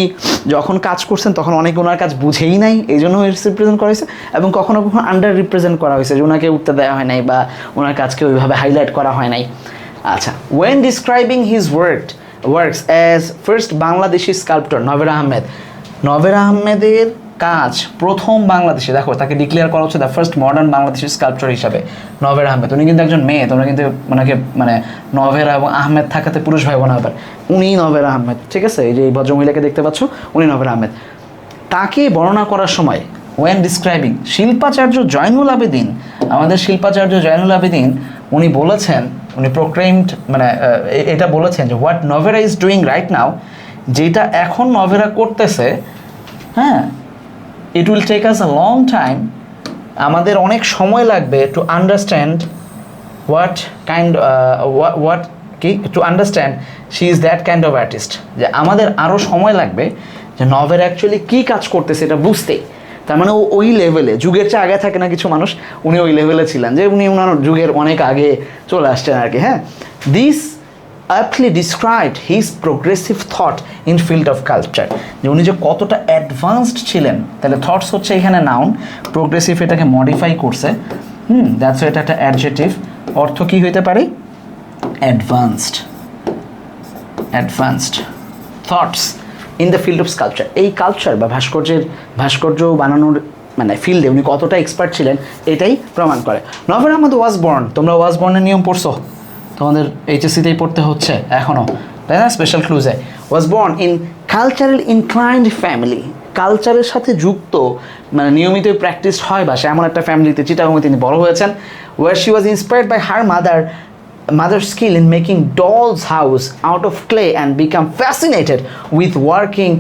যখন কাজ করছেন তখন অনেকে ওনার কাজ বুঝেই নাই, এই জন্য মিসরিপ্রেজেন্ট করা হয়েছে। এবং কখনো আন্ডার রিপ্রেজেন্ট করা হয়েছে, যে ওনাকে উঠতে দেওয়া হয় নাই বা ওনার কাজকে ওইভাবে হাইলাইট করা হয় নাই। আচ্ছা, when describing his works as first Bangladeshi স্কাল্পটর Novera আহমেদের কাজ প্রথম বাংলাদেশে, দেখো তাকে ডিক্লেয়ার করা হচ্ছে দ্য ফার্স্ট মডার্ন বাংলাদেশি স্কাল্পটর হিসাবে নভেরা আহমেদ। উনি কিন্তু একজন মেয়ে, তোমরা কিন্তু ওনাকে মানে নভেরা এবং আহমেদ থাকাতে পুরুষ ভাই বোন আবার, উনি নভেরা আহমেদ, ঠিক আছে? এই যে এই ভদ্রমহিলাকে দেখতে পাচ্ছ, উনি নভেরা আহমেদ। তাকে বর্ণনা করার সময় when describing শিল্পাচার্য জয়নুল আবেদিন, আমাদের শিল্পাচার্য জয়নুল আবেদিন, উনি বলেছেন, উনি প্রোক্লেইমড মানে এটা বলেছেন যে what Novera is doing right now, যেটা এখন নভেরা করতেছে, হ্যাঁ, it will take us a long time, আমাদের অনেক সময় লাগবে to understand to understand she is that kind of artist, যে আমাদের আরও সময় লাগবে যে নভেরা অ্যাকচুয়ালি কী কাজ করতেছে এটা বুঝতে। তার মানে ওই লেভেলে, যুগের চেয়ে আগে থাকে না কিছু মানুষ, উনি ওই লেভেলে ছিলেন যে উনি ওনার যুগের অনেক আগে চলে আসছেন আর কি। হ্যাঁ, this aptly described his progressive thought in field of culture, যে উনি যে কতটা অ্যাডভান্সড ছিলেন। তাহলে থটস হচ্ছে এখানে নাউন, প্রোগ্রেসিভ এটাকে মডিফাই করছে, দ্যাটস এটা একটা অ্যাডজেক্টিভ। অর্থ কী হইতে পারে? Advanced thoughts in the field of sculpture. এই কালচার বা ভাস্কর্য বানানোর মানে ফিল্ডে উনি কতটা এক্সপার্ট ছিলেন এটাই প্রমাণ করে। নভেরা আহমেদ ওয়াজ বর্ন, তোমরা ওয়াজ বর্নের নিয়ম পড়ছো, তোমাদের এইচএসসিতেই পড়তে হচ্ছে এখনও, তাই না? স্পেশাল ক্লুজে was born in cultural inclined family, কালচারের সাথে যুক্ত মানে নিয়মিত প্র্যাকটিস হয় বা সে এমন একটা ফ্যামিলিতে চিটাগংয়ে তিনি বড় হয়েছেন। Where she was inspired by her mother mother's skill in making doll's house out of clay and become fascinated with working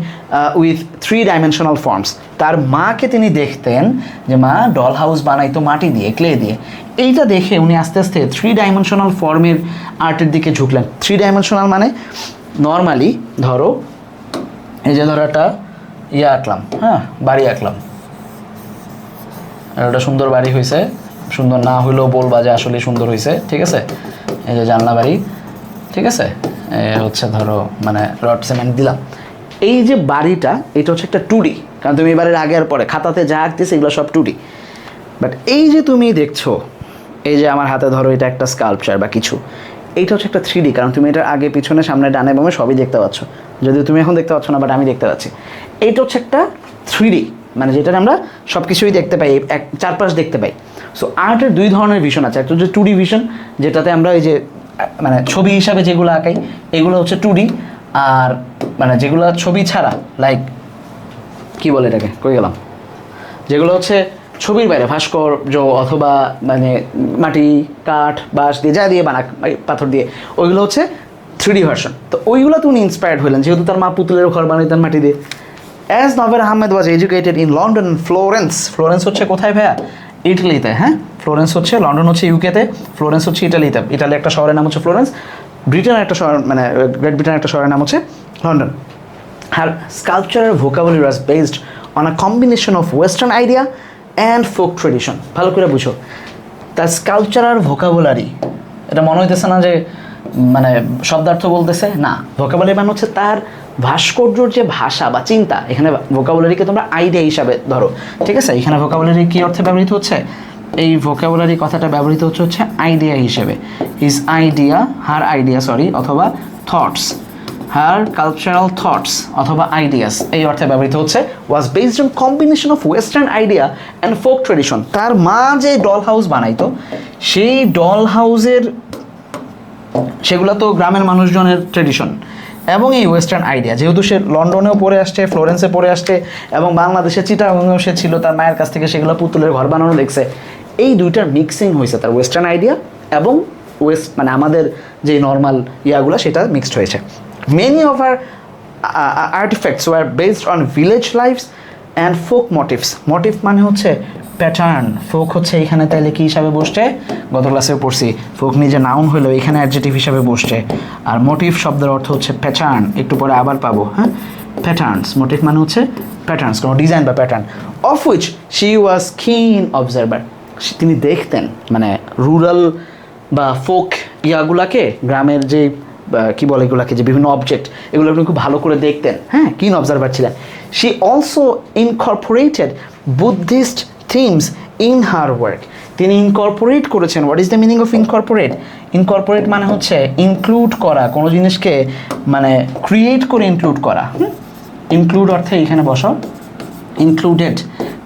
with three-dimensional forms. তার মাকে তিনি দেখতেন যে মা ডল হাউস বানাইতো মাটি দিয়ে, ক্লে দিয়ে। এইটা দেখে উনি আস্তে আস্তে থ্রি ডাইমেনশনাল ফর্মের আর্টের দিকে ঝুঁকলেন। থ্রি ডাইমেনশনাল মানে নর্মালি ধরো এই যে ধরো একটা আঁকলাম, হ্যাঁ, বাড়ি আঁকলাম, একটা সুন্দর বাড়ি হয়েছে, সুন্দর না হইলেও বলবা যে আসলে সুন্দর হয়েছে, ঠিক আছে। এই যে জানলা বাড়ি, ঠিক আছে, হচ্ছে ধরো মানে রড সিমেন্ট দিলাম। এই যে বাড়িটা এটা হচ্ছে একটা 2D, কারণ তুমি এবারের আগে আর পরে খাতাতে যা আঁকতেছে এগুলো সব 2D। বাট এই যে তুমি দেখছো, এই যে আমার হাতে ধরো এটা একটা স্কাল্পচার বা কিছু, এইটা হচ্ছে একটা 3D, কারণ তুমি এটা আগে পিছনে সামনে ডানে বামে সবই দেখতে পাচ্ছ, যদিও তুমি এখন দেখতে পাচ্ছ না, বাট আমি দেখতে পাচ্ছি। এইটা হচ্ছে একটা 3D, মানে যেটা আমরা সব কিছুই দেখতে পাই, এক চারপাশ দেখতে পাই। সো আর্টের দুই ধরনের ভিশন আছে, একটা হচ্ছে 2D ভিশন, যেটাতে আমরা এই যে মানে ছবি হিসাবে যেগুলো আঁকাই এগুলো হচ্ছে 2D, আর মানে যেগুলো ছবি ছাড়া, লাইক কি বলে এটাকে, কই গেলাম, যেগুলো হচ্ছে ছবির বাইরে ভাস্কর্য অথবা মানে মাটি কাঠ বাঁশ দিয়ে যা দিয়ে বানাক, পাথর দিয়ে, ওইগুলো হচ্ছে 3D ভার্সন। তো ওইগুলো তো উনি ইন্সপায়ার্ড হলেন, যেহেতু তার মা পুতুলের ঘর বানাইতেন মাটি দিয়ে। As Novera Ahmed was educated in London and Florence. Florence হচ্ছে কোথায় ভাইয়া? ইটালিতে, হ্যাঁ। ফ্লোরেন্স হচ্ছে, লন্ডন হচ্ছে ইউকেতে, ফ্লোরেন্স হচ্ছে ইটালিতে। ইটালি একটা শহরের নাম হচ্ছে ফ্লোরেন্স, ব্রিটেনের একটা শহর মানে গ্রেট ব্রিটেনের একটা শহরের নাম হচ্ছে London. Her sculptural vocabulary was based on a combination of Western idea and folk tradition. ভালো করে বুঝো, তার স্কাল্পচারাল ভোকাবুলারি, এটা মনে হইতেছে না যে মানে শব্দার্থ বলতেছে, না। ভোকাবুলারি মানে হচ্ছে তার ভাস্কর্যর যে ভাষা বা চিন্তা। এখানে ভোকাবুলারিকে তোমরা আইডিয়া হিসাবে ধরো, ঠিক আছে। এখানে ভোকাবুলারি কী অর্থে ব্যবহৃত হচ্ছে? এই ভোকাবুলারি কথাটা ব্যবহৃত হচ্ছে আইডিয়া হিসেবে। হিজ আইডিয়া, হার আইডিয়া সরি, অথবা থটস, হার কালচারাল থটস অথবা আইডিয়াস, এই অর্থে ব্যবহৃত হচ্ছে। ওয়াজ based on combination of western idea and folk tradition. তার মা যে ডল হাউস বানাইতো, সেই ডল হাউসের সেগুলো তো গ্রামের মানুষজনের ট্রেডিশন এবং এই ওয়েস্টার্ন আইডিয়া, যেহেতু সে লন্ডনেও পড়ে আসছে, ফ্লোরেন্সে পড়ে আসছে এবং বাংলাদেশে চিটাগংয়েও সে ছিল, তার মায়ের কাছ থেকে সেগুলো পুতুলের ঘর বানানো দেখছে। এই দুইটার মিক্সিং হয়েছে, তার ওয়েস্টার্ন আইডিয়া এবং মানে আমাদের যে নর্মাল ইয়াগুলো সেটা মিক্সড হয়েছে। Many of our artifacts were based on village lives and folk motifs. Motif মানে হচ্ছে প্যাটার্ন, ফোক হচ্ছে এখানে তাইলে কি হিসাবে বসছে, গত ক্লাসেও পড়ছি, ফোক নিজে নাউন হলো এখানে অ্যাডজেক্টিভ হিসাবে বসছে। আর মোটিভ শব্দের অর্থ হচ্ছে প্যাটার্ন, একটু পরে আবার পাবো, হ্যাঁ। প্যাটার্নস, মোটিভ মানে হচ্ছে প্যাটার্নস, কোনো ডিজাইন বা pattern. Of which she was কিন অবজারভার। তিনি দেখতেন মানে রুরাল বা ফোক ইয়াগুলাকে, গ্রামের যে কী বলে এগুলাকে, যে বিভিন্ন অবজেক্ট, এগুলো আপনি খুব ভালো করে দেখতেন, হ্যাঁ, কিন অবজারভার ছিলেন। She also Incorporated Buddhist themes in her work. তিনি ইনকর্পোরেট করেছেন। What is the meaning of incorporate? Incorporate মানে হচ্ছে ইনক্লুড করা, কোনো জিনিসকে মানে ক্রিয়েট করে ইনক্লুড করা। ইনক্লুড অর্থে এখানে বসো, ইনক্লুডেড,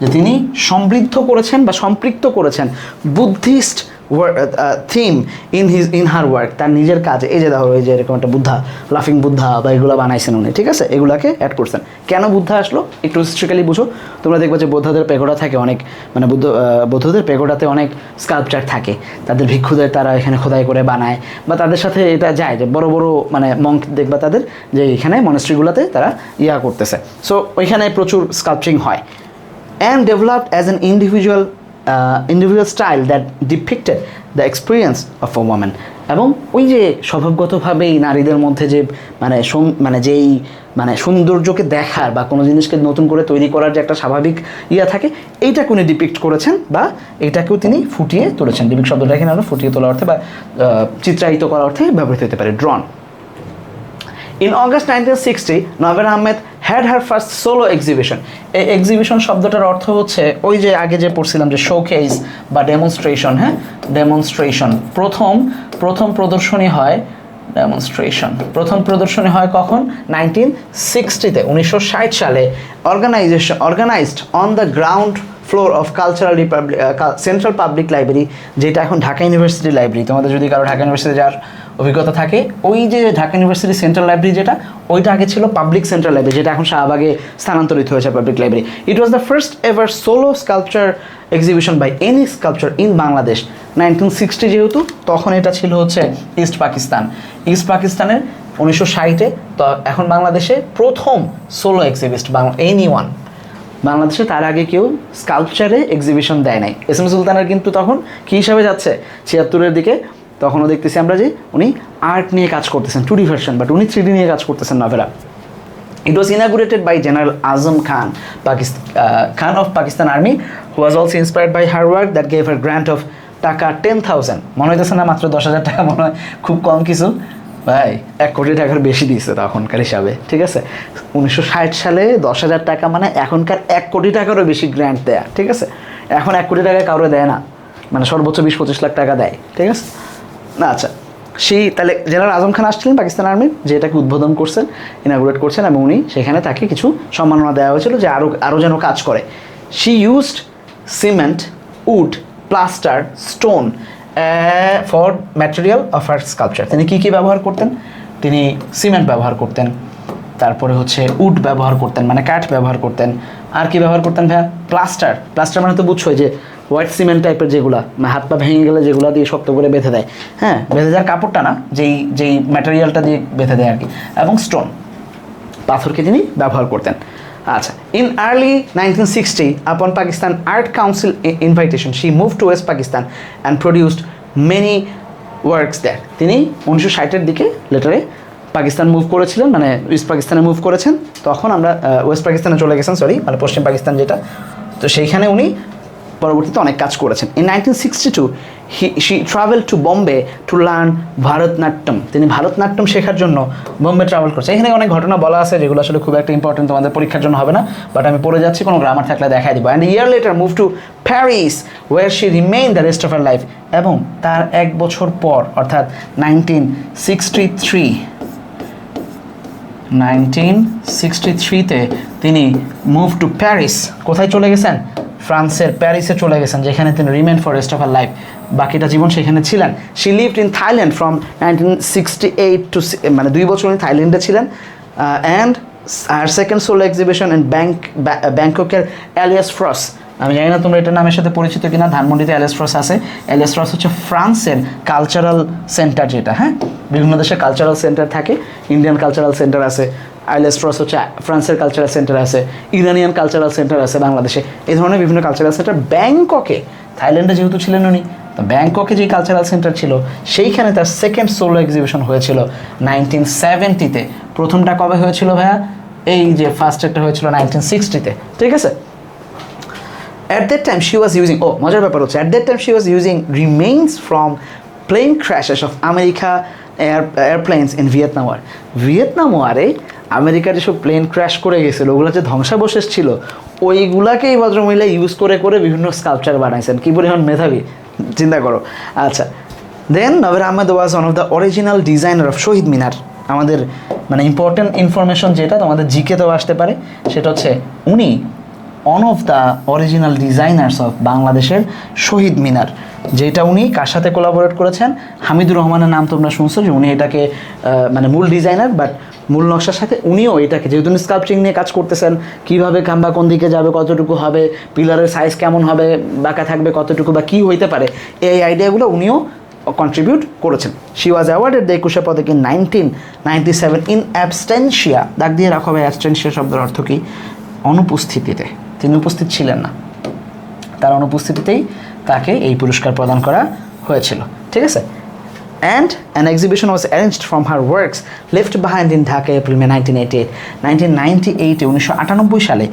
যে তিনি সমৃদ্ধ করেছেন বা সম্পৃক্ত করেছেন Buddhist theme in her work, তার নিজের কাজে। এই যে ধরো এই যে এরকম একটা বুদ্ধা, লাফিং বুদ্ধা বা এগুলো বানাইছেন উনি, ঠিক আছে, এগুলাকে অ্যাড করছেন। কেন বুদ্ধা আসলো একটু হিস্ট্রিক্যালি বুঝো। তোমরা দেখবে যে বৌদ্ধদের পেগোডা থাকে অনেক, মানে বৌদ্ধদের পেগোডাতে অনেক স্কাল্পচার থাকে, তাদের ভিক্ষুদের তারা এখানে খোদাই করে বানায়, বা তাদের সাথে এটা যায় যে বড় বড় মানে মঙ্ক দেখবা তাদের যে এখানে মনেস্ট্রিগুলোতে তারা ইয়া করতেছে। সো ওইখানে প্রচুর স্কাল্পচিং হয়। And developed as an individual style that depicted the experience of a woman. এবং ওই যে স্বভাবগতভাবেই নারীদের মধ্যে যে মানে যেই মানে সৌন্দর্যকে দেখার বা কোনো জিনিসকে নতুন করে তৈরি করার যে একটা স্বাভাবিক ইয়া থাকে, এইটাকে উনি ডিপিক্ট করেছেন বা এইটাকেও তিনি ফুটিয়ে তুলেছেন। ডিপিক্ট শব্দটা এখানে আমরা ফুটিয়ে তোলার অর্থে বা চিত্রায়িত করার অর্থে ব্যবহৃত হতে পারে, drawn. In August 1960, Novera Ahmed had her first solo exhibition. এই এক্সিবিশন শব্দটার অর্থ হচ্ছে ওই যে আগে যে পড়ছিলাম যে শোকেস বা ডেমনস্ট্রেশন, হ্যাঁ, ডেমনস্ট্রেশন। প্রথম প্রদর্শনী হয় প্রথম প্রদর্শনী হয় কখন? 1960-তে, 1960 সালে। Organised on the ground floor of cultural central public library, যেটা এখন ঢাকা ইউনিভার্সিটি লাইব্রেরি। তোমাদের যদি কারো ঢাকা ইউনিভার্সিটি যাওয়ার অভিজ্ঞতা থাকে, ওই যে ঢাকা ইউনিভার্সিটি সেন্ট্রাল লাইব্রেরি যেটা, ওইটা আগে ছিল পাবলিক সেন্ট্রাল লাইব্রেরি, যেটা এখন শাহবাগে স্থানান্তরিত হয়েছে public library. It was the first ever solo sculpture exhibition by any sculpture in Bangladesh. 1960 যেহেতু, তখন এটা ছিল হচ্ছে ইস্ট পাকিস্তান। ইস্ট পাকিস্তানের 1960-এ, তো এখন বাংলাদেশে প্রথম সোলো এক্সিবিস্ট এনি ওয়ান। বাংলাদেশে তার আগে কেউ স্কাল্পচারে এক্সিবিশন দেয় নাই। এস এম সুলতানের কিন্তু তখন কী হিসাবে যাচ্ছে 76-এর দিকে, তখনও দেখতেছি আমরা যে উনি আর্ট নিয়ে কাজ করতেছেন, 2D ভার্সন, বাট উনি 3D নিয়ে কাজ করতেছেন novella. It was inaugurated by General Azam Khan, Khan of Pakistan Army, who was also inspired by her work that gave her grant of টাকা 10,000। মনে হইতেছে না মাত্র 10,000 টাকা, মনে হয় খুব কম কিছু ভাই, 1 কোটি টাকার বেশি দিয়েছে তখনকার হিসাবে, ঠিক আছে। 1960 সালে 10,000 টাকা মানে এখনকার 1 কোটি টাকারও বেশি গ্র্যান্ট দেয়া, ঠিক আছে। এখন 1 কোটি টাকা কাউরে দেয় না, মানে সর্বোচ্চ 20-25 লাখ টাকা দেয়, ঠিক আছে না। আচ্ছা, তাহলে জেনারেল আজম খান আসছিলেন পাকিস্তান আর্মির, যে এটাকে উদ্বোধন করছেন, ইনাগুরেট করছেন, এবং উনি সেখানে তাকে কিছু সম্মাননা দেওয়া হয়েছিল যে আরও যেন কাজ করে। She used cement, wood, plaster, stone for material of her sculpture. তিনি কী কী ব্যবহার করতেন? তিনি সিমেন্ট ব্যবহার করতেন, তারপরে হচ্ছে উড ব্যবহার করতেন, মানে কাঠ ব্যবহার করতেন, আর কি ব্যবহার করতেন ভাইয়া? প্লাস্টার মানে তো বুঝছোই যে হোয়াইট সিমেন্ট টাইপের, যেগুলা হাত পা ভেঙে গেলে যেগুলো দিয়ে শক্ত করে বেঁধে দেয়, হ্যাঁ, বেঁধে দেওয়ার কাপড়টা না, যেই ম্যাটেরিয়ালটা দিয়ে বেঁধে দেয় আর কি, এবং স্টোন, পাথরকে তিনি ব্যবহার করতেন। আচ্ছা, in early 1960 upon Pakistan art council invitation she move to west Pakistan and produced many works there. তিনি 1960-এর দিকে লেটারে পাকিস্তান মুভ করেছিলেন, মানে ইস্ট পাকিস্তানে মুভ করেছেন, তখন আমরা ওয়েস্ট পাকিস্তানে চলে গেছেন, সরি, মানে পশ্চিম পাকিস্তান যেটা, তো সেইখানে উনি পরবর্তীতে অনেক কাজ করেছেন। In 1962 she travel to Bombay to learn Bharatanatyam. তিনি ভারতনাট্যম শেখার জন্য বোম্বে ট্রাভেল করছে। এখানে অনেক ঘটনা বলা আছে যেগুলো আসলে খুব একটা ইম্পর্টেন্ট তোমাদের পরীক্ষার জন্য হবে না, বাট আমি পড়ে যাচ্ছি, কোনো গ্রামার থাকলে দেখাই দিব। And year later move to Paris where she remain the rest of her life. এবং তার 1 বছর পর, অর্থাৎ 1963-তে তিনি মুভ টু প্যারিস। কোথায় চলে গেছেন? ফ্রান্সের প্যারিসে চলে গেছেন, যেখানে তিনি remain for rest of her life, বাকিটা জীবন সেখানে ছিলেন। She lived in Thailand from 1968 to, মানে 2 বছর উনি থাইল্যান্ডে ছিলেন। And her second solo exhibition in ব্যাংককের এলিয়াস ফ্রস। আমি জানি না তোমরা এটার নামের সাথে পরিচিত কিনা, ধানমন্ডিতে এলিয়াস ফ্রস আছে। এলিয়াস ফ্রস হচ্ছে ফ্রান্সের কালচারাল সেন্টার, যেটা, হ্যাঁ, বিভিন্ন দেশের কালচারাল সেন্টার থাকে, ইন্ডিয়ান কালচারাল সেন্টার আছে, এলিয়াস ফ্রস হচ্ছে ফ্রান্সের কালচারাল সেন্টার আছে, ইরানিয়ান কালচারাল সেন্টার আছে বাংলাদেশে, এই ধরনের বিভিন্ন কালচারাল সেন্টার। ব্যাংককে, থাইল্যান্ডে যেহেতু ছিলেন উনি, তো ব্যাংককে যে কালচারাল সেন্টার ছিল, সেইখানে তার সেকেন্ড সোলো এক্সিবিশন হয়েছিল 1970-তে। প্রথমটা কবে হয়েছিল ভাইয়া? এই যে ফার্স্ট একটা হয়েছিল 1960-তে, ঠিক আছে। At that time she was using, মজার ব্যাপার হচ্ছে, at that time she was using remains from plane crashes of America airplanes in Vietnam War. Vietnam ওয়ারে আমেরিকার যেসব প্লেন ক্র্যাশ করে গেছিলো, ওগুলো যে ধ্বংসাবশেষ ছিল, ওইগুলাকে এই ভদ্রমহিলা ইউজ করে বিভিন্ন স্কাল্পচার বানাইছেন। কী পরিমাণ মেধাবী, চিন্তা করো। আচ্ছা, then Novera Ahmed was one of the original designer of Shaheed Minar. আমাদের মানে ইম্পর্টেন্ট ইনফরমেশন যেটা তোমাদের জিকেতেও আসতে পারে, সেটা হচ্ছে উনি one of the original designers of বাংলাদেশের শহীদ মিনার, যেটা উনি কার সাথে কোলাবোরেট করেছেন? হামিদুর রহমানের নাম তোমরা শুনছো, যে উনি এটাকে মানে মূল ডিজাইনার, বাট মূল নকশার সাথে উনিও এটাকে, যেহেতু উনি স্কাল্পচিং নিয়ে কাজ করতেছেন, কীভাবে খাম্বা কোন দিকে যাবে, কতটুকু হবে, পিলারের সাইজ কেমন হবে, বাঁকা থাকবে কতটুকু, বা কী হইতে পারে, এই আইডিয়াগুলো উনিও কন্ট্রিবিউট করেছেন। শি ওয়াজ অ্যাওয়ার্ডেড দ্য 21শে পদক ইন 1997 ইন অ্যাবস্টেনশিয়া। দাগ দিয়ে রাখো ভাই, অ্যাবস্টেনশিয়া শব্দের অর্থ কী? অনুপস্থিতিতে। তিনি উপস্থিত ছিলেন না, তার অনুপস্থিতিতেই তাকে এই পুরস্কার প্রদান করা হয়েছিল, ঠিক আছে। And an exhibition was arranged from her works left behind in Dhaka April May 1988। 1998 সালে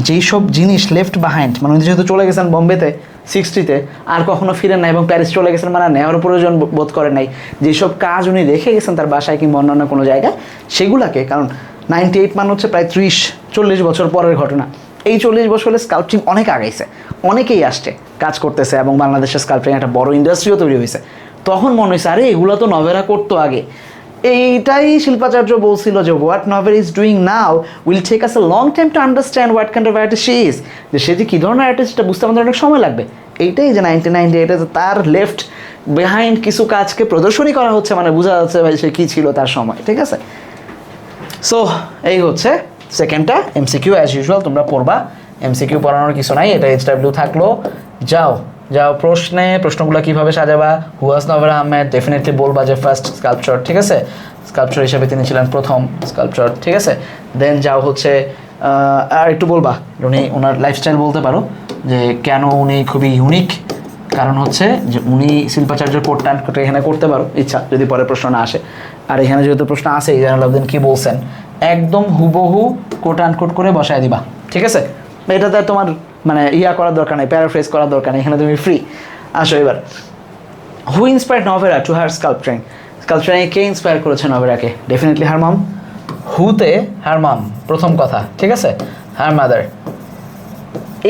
যেই সব জিনিস লেফট বিহাইন্ড, মানে যেহেতু চলে গেছেন বোম্বেতে 60-তে, আর কখনো ফিরেন নাই, এবং প্যারিস চলে গেছেন, মানে নেওয়ার প্রয়োজন বোধ করেন নাই, যেসব কাজ উনি রেখে গেছেন তার বাসায় কিংবা অন্যান্য কোনো জায়গায়, সেগুলাকে, কারণ 98 মানে হচ্ছে প্রায় 30-40 বছর পরের ঘটনা। এই 40 বছরে স্কাল্পচিং অনেক আগাইছে, অনেকেই আসছে, কাজ করতেছে, এবং বাংলাদেশের স্কাল্পচিং একটা বড় ইন্ডাস্ট্রিও তৈরি হয়েছে। তখন মনে হয়েছে, আরে এগুলো তো নভেরা করতো আগে, এইটাই শিল্পাচার্য বলছিল যে what novel is doing now will take us a long time to understand what kind of artist she is, যে সে যে কী ধরনের আর্টিস্ট এটা বুঝতে আমাদের অনেক সময় লাগবে। এইটাই যে 1998 যে তার লেফট বিহাইন্ড কিছু কাজকে প্রদর্শনী করা হচ্ছে, মানে বোঝা যাচ্ছে ভাই সে কী ছিল তার সময়, ঠিক আছে। সো এই হচ্ছে সেকেন্ডটা এমসিকিউ অ্যাজ ইউজুয়াল তোমরা পড়বা, এমসিকিউ পড়ানোর কিছু নাই, এটা এইচডাব্লিউ থাকলো। যাও প্রশ্নগুলো কীভাবে সাজাবা, হুয়াস নভের আহমেদ ডেফিনেটলি বলবা যে ফার্স্ট স্কাল্পচার, ঠিক আছে, স্কাল্পচার হিসেবে তিনি ছিলেন প্রথম স্কাল্পচার, ঠিক আছে। দেন যাও হচ্ছে আর একটু বলবা ওনার লাইফস্টাইল বলতে পারো যে কেন উনি খুবই ইউনিক, কারণ হচ্ছে যে উনি শিল্পাচার্যের কোটটান এখানে করতে পারো ইচ্ছা যদি পরে প্রশ্ন না আসে। আর এখানে যেহেতু প্রশ্ন আসে জয়নুল আবেদিন কী বলছেন একদম হুবহু কোট আনকোট করে বসায় দিবা, ঠিক আছে। এটাতে তোমার মানে করার দরকার নেই, প্যারাফ্রেজ করার দরকার নেই, এখানে তুমি ফ্রি। আসো এবার, who inspired Novera to her sculpturing, কে ইন্সপায়ার করেছে নভেরাকে? ডেফিনেটলি হার মম। হুতে হার মম প্রথম কথা, ঠিক আছে, হার মাদার।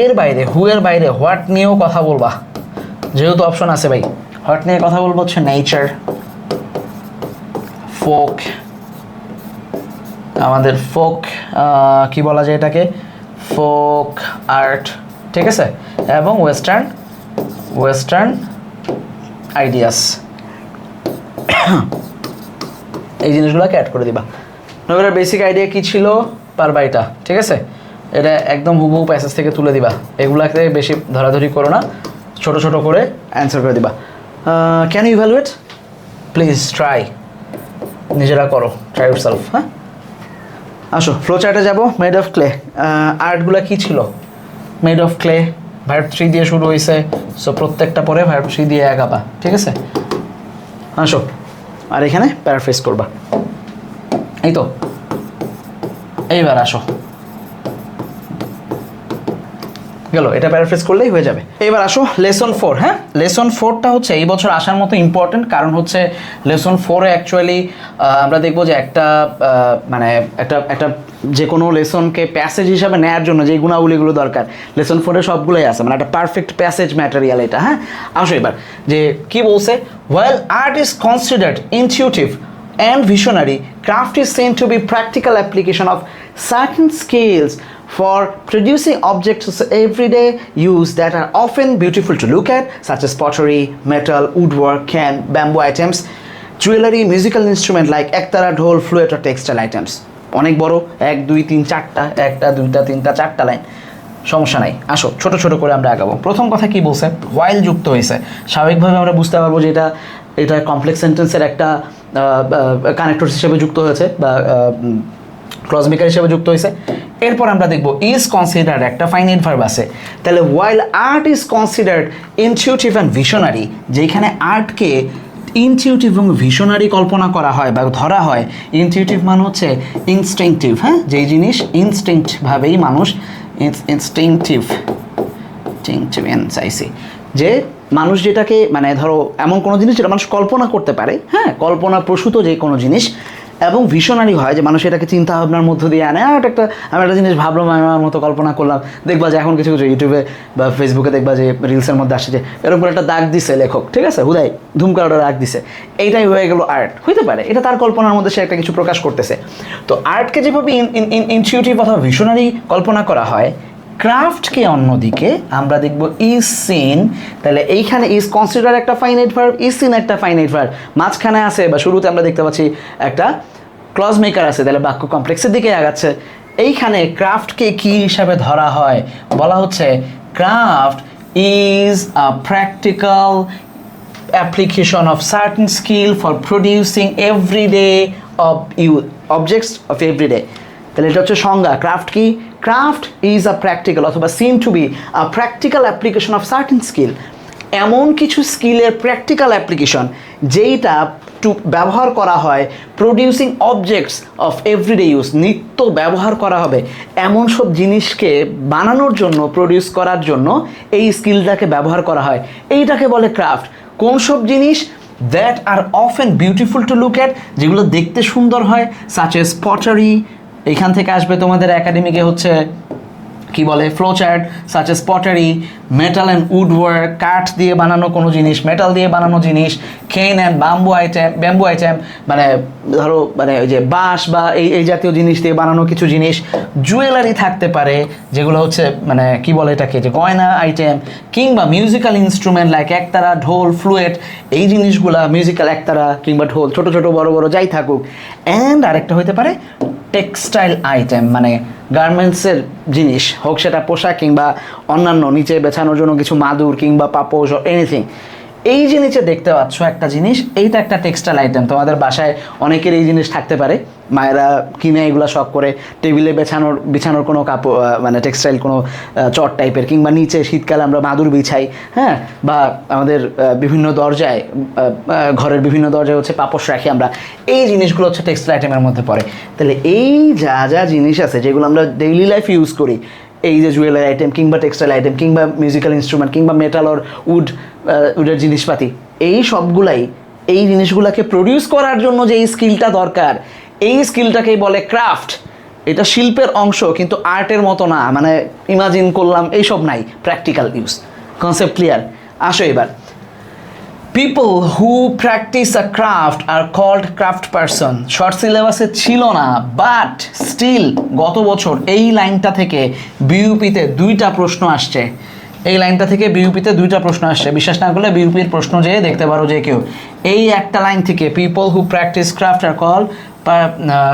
এর বাইরে এর বাইরে হোয়াট নিয়েও কথা বলবা, যেহেতু অপশন আছে ভাই। হোয়াট নিয়ে কথা বলবো হচ্ছে নেচার, ফোক, আমাদের ফোক কি বলা যায় এটাকে, ফোক আর্ট, ঠিক আছে, এবং ওয়েস্টার্ন আইডিয়াস, এই জিনিসগুলোকে অ্যাড করে দিবা। নভেলার বেসিক আইডিয়া কী ছিল পারবা এটা, ঠিক আছে, এটা একদম হুবহু প্যাসেজ থেকে তুলে দিবা, এগুলাকে বেশি ধরাধরি করো না, ছোট ছোট করে অ্যান্সার করে দিবা। Can you evaluate? Please try, নিজেরা করো, ট্রাই ইউরসেলফ। হ্যাঁ, আসো ফ্লো চার্টে যাবো। মেড অফ ক্লে, আর্টগুলো কী ছিল? মেড অফ ক্লে, ভার্ব 3 দিয়ে শুরু হয়েছে, সো প্রত্যেকটা পরে ভার্ব 3 দিয়ে আগাবা, ঠিক আছে। আসো আর এখানে প্যারাফ্রেজ করবা, এই তো। এইবার আসো, গেল, এটা প্যারাফ্রেজ করলেই হয়ে যাবে। এবার আসো লেসন 4। হ্যাঁ, লেসন 4টা হচ্ছে এই বছর আসার মতো ইম্পর্টেন্ট, কারণ হচ্ছে লেসন 4-এ অ্যাকচুয়ালি আমরা দেখবো যে একটা মানে একটা যে কোনো লেসনকে প্যাসেজ হিসাবে নেওয়ার জন্য যে গুণাবলীগুলো দরকার লেসন 4-এ সবগুলোই আছে, মানে একটা পারফেক্ট প্যাসেজ ম্যাটেরিয়াল এটা। হ্যাঁ, আসো এবার যে কি বলছে, while art is considered intuitive and visionary, craft is seen to be practical application of certain skills for producing objects of everyday use that are often beautiful to look at, such as pottery, metal, woodwork, can, bamboo items, jewelry, musical instrument like ektara, dhol, flute or textile items. অনেক বড়, 1 2 3 4টা, 1টা 2টা 3টা 4টা line, সমস্যা নাই। আসো ছোট ছোট করে আমরা আগাবো। প্রথম কথা কি বলছে, হোয়াইল যুক্ত হয়েছে, স্বাভাবিকভাবে আমরা বুঝতে পারবো যে এটা কমপ্লেক্স সেন্টেন্সের একটা কানেক্টর হিসেবে যুক্ত হয়েছে বা ক্লজ মেকার হিসেবে যুক্ত হয়েছে। এরপর আমরা দেখব ইজ কনসিডার্ড, একটা ফাইনাইট ভার্ব আছে, তাহলে while art is considered intuitive and visionary, যেখানে আর্টকে ইনটিউটিভ এবং ভিশনারি কল্পনা করা হয় বা ধরা হয়। ইনটিউটিভ মানে হচ্ছে ইনস্টিংটিভ, হ্যাঁ, যেই জিনিস ইনস্টিংক্টভাবেই মানুষ ইনস্টিংটিভ চাইছি যে মানুষ যেটাকে মানে ধরো এমন কোনো জিনিস যেটা মানুষ কল্পনা করতে পারে, হ্যাঁ, কল্পনা প্রসূত যে কোনো জিনিস, এবং ভিশনারি হয় যে মানুষ এটাকে চিন্তা ভাবনার মধ্য দিয়ে আনে। আর আমি একটা জিনিস ভাবলাম, আমি আমার মতো কল্পনা করলাম, দেখবা যে এখন কিছু কিছু ইউটিউবে বা ফেসবুকে দেখবা যে রিলসের মধ্যে আসে যে এরকম করে একটা দাগ দিছে লেখক, ঠিক আছে, হুদাই ধুমকারটা দাগ দিছে, এইটাই হয়ে গেল আর্ট। হইতে পারে এটা তার কল্পনার মধ্যে সে একটা কিছু প্রকাশ করতেছে। তো আর্টকে যেভাবে ইনটিউটিভ অথবা ভিশনারি কল্পনা করা হয়, ক্রাফটকে অন্যদিকে আমরা দেখব ইজ সিন। তাহলে এইখানে ইজ কনসিডার একটা ফাইনাইট ভার্ব, ইজ সিন একটা ফাইনাইট ভার্ব, মাঝখানে আছে বা শুরুতে আমরা দেখতে পাচ্ছি একটা ক্লজ মেকার আছে, তাহলে বাক্য কমপ্লেক্সের দিকে আগাচ্ছে। এইখানে ক্রাফটকে কি হিসাবে ধরা হয়, বলা হচ্ছে craft is a practical application of certain skill for producing everyday objects of everyday। তাহলে এটা হচ্ছে সংজ্ঞা। ক্রাফট কি? ক্রাফট ইজ আ প্র্যাকটিক্যাল অথবা seem to be a practical application of certain skill, এমন কিছু স্কিলের প্র্যাকটিক্যাল অ্যাপ্লিকেশন যেইটা ব্যবহার করা হয় producing objects of everyday use, নিত্য ব্যবহার করা হবে এমন সব জিনিসকে বানানোর জন্য, প্রডিউস করার জন্য এই স্কিলটাকে ব্যবহার করা হয়, এইটাকে বলে ক্রাফট। কোন সব জিনিস? That are often beautiful to look at, যেগুলো দেখতে সুন্দর হয়, সাচ এস পটারি, এখান থেকে আসবে তোমাদের একাডেমিকে হচ্ছে কি বলে flow chart, such as pottery, metal and wood work, কাঠ দিয়ে বানানো কোনো জিনিস, মেটাল দিয়ে বানানো জিনিস, কেন অ্যান্ড ব্যাম্বু আইটেম মানে ধরো মানে ওই যে বাঁশ বা এই জাতীয় জিনিস দিয়ে বানানো কিছু জিনিস, জুয়েলারি থাকতে পারে যেগুলো হচ্ছে মানে কি বলে এটাকে, যে গয়না আইটেম, কিংবা মিউজিক্যাল ইনস্ট্রুমেন্ট লাইক একতারা, ঢোল, ফ্লুয়েট, এই জিনিসগুলা মিউজিক্যাল একতারা কিংবা ঢোল, ছোট ছোট বড় বড় যাই থাকুক। অ্যান্ড আরেকটা হতে পারে টেক্সটাইল আইটেম, মানে গার্মেন্টসের জিনিস হোক, সেটা পোশাক কিংবা অন্যান্য নিচে বেছানোর জন্য কিছু মাদুর কিংবা পাপোশ এনিথিং। এই যে নিচে দেখতে পাচ্ছ একটা জিনিস, এইটা একটা টেক্সটাইল আইটেম। তোমাদের বাসায় অনেকের এই জিনিস থাকতে পারে, মায়েরা কিনে এগুলো শখ করে টেবিলে বিছানোর কোনো কাপড় মানে টেক্সটাইল কোনো চট টাইপের, কিংবা নিচে শীতকালে আমরা মাদুর বিছাই, হ্যাঁ, বা আমাদের বিভিন্ন দরজায় ঘরের বিভিন্ন দরজায় হচ্ছে পাপোশ রাখি আমরা। এই জিনিসগুলো হচ্ছে টেক্সটাইল আইটেমের মধ্যে পড়ে। তাহলে এই যা যা জিনিস আছে যেগুলো আমরা ডেইলি লাইফ ইউজ করি, এই যে জুয়েলারি আইটেম কিংবা টেক্সটাইল আইটেম কিংবা মিউজিক্যাল ইনস্ট্রুমেন্ট কিংবা মেটাল অর উডের জিনিসপাতি, এই সবগুলাই এই জিনিসগুলোকে প্রডিউস করার জন্য যে এই স্কিলটা দরকার, এই স্কিলটাকেই বলে ক্রাফট। এটা শিল্পের অংশ, কিন্তু আর্টের মতো না, মানে ইমাজিন করলাম এইসব নাই, প্র্যাকটিক্যাল ইউজ। Concept clear? আসো এবার, people who practise a craft are called craft person. Short সিলেবাসে ছিল না, বাট স্টিল গত বছর এই লাইনটা থেকে বিইউপিতে 2টা প্রশ্ন আসছে। এই লাইনটা থেকে বিইউপিতে 2টা প্রশ্ন আসছে। বিশ্বাস না করলে বিইউপির প্রশ্ন যেয়ে দেখতে পারো যে কেউ এই একটা লাইন থেকে, people who practice craft are called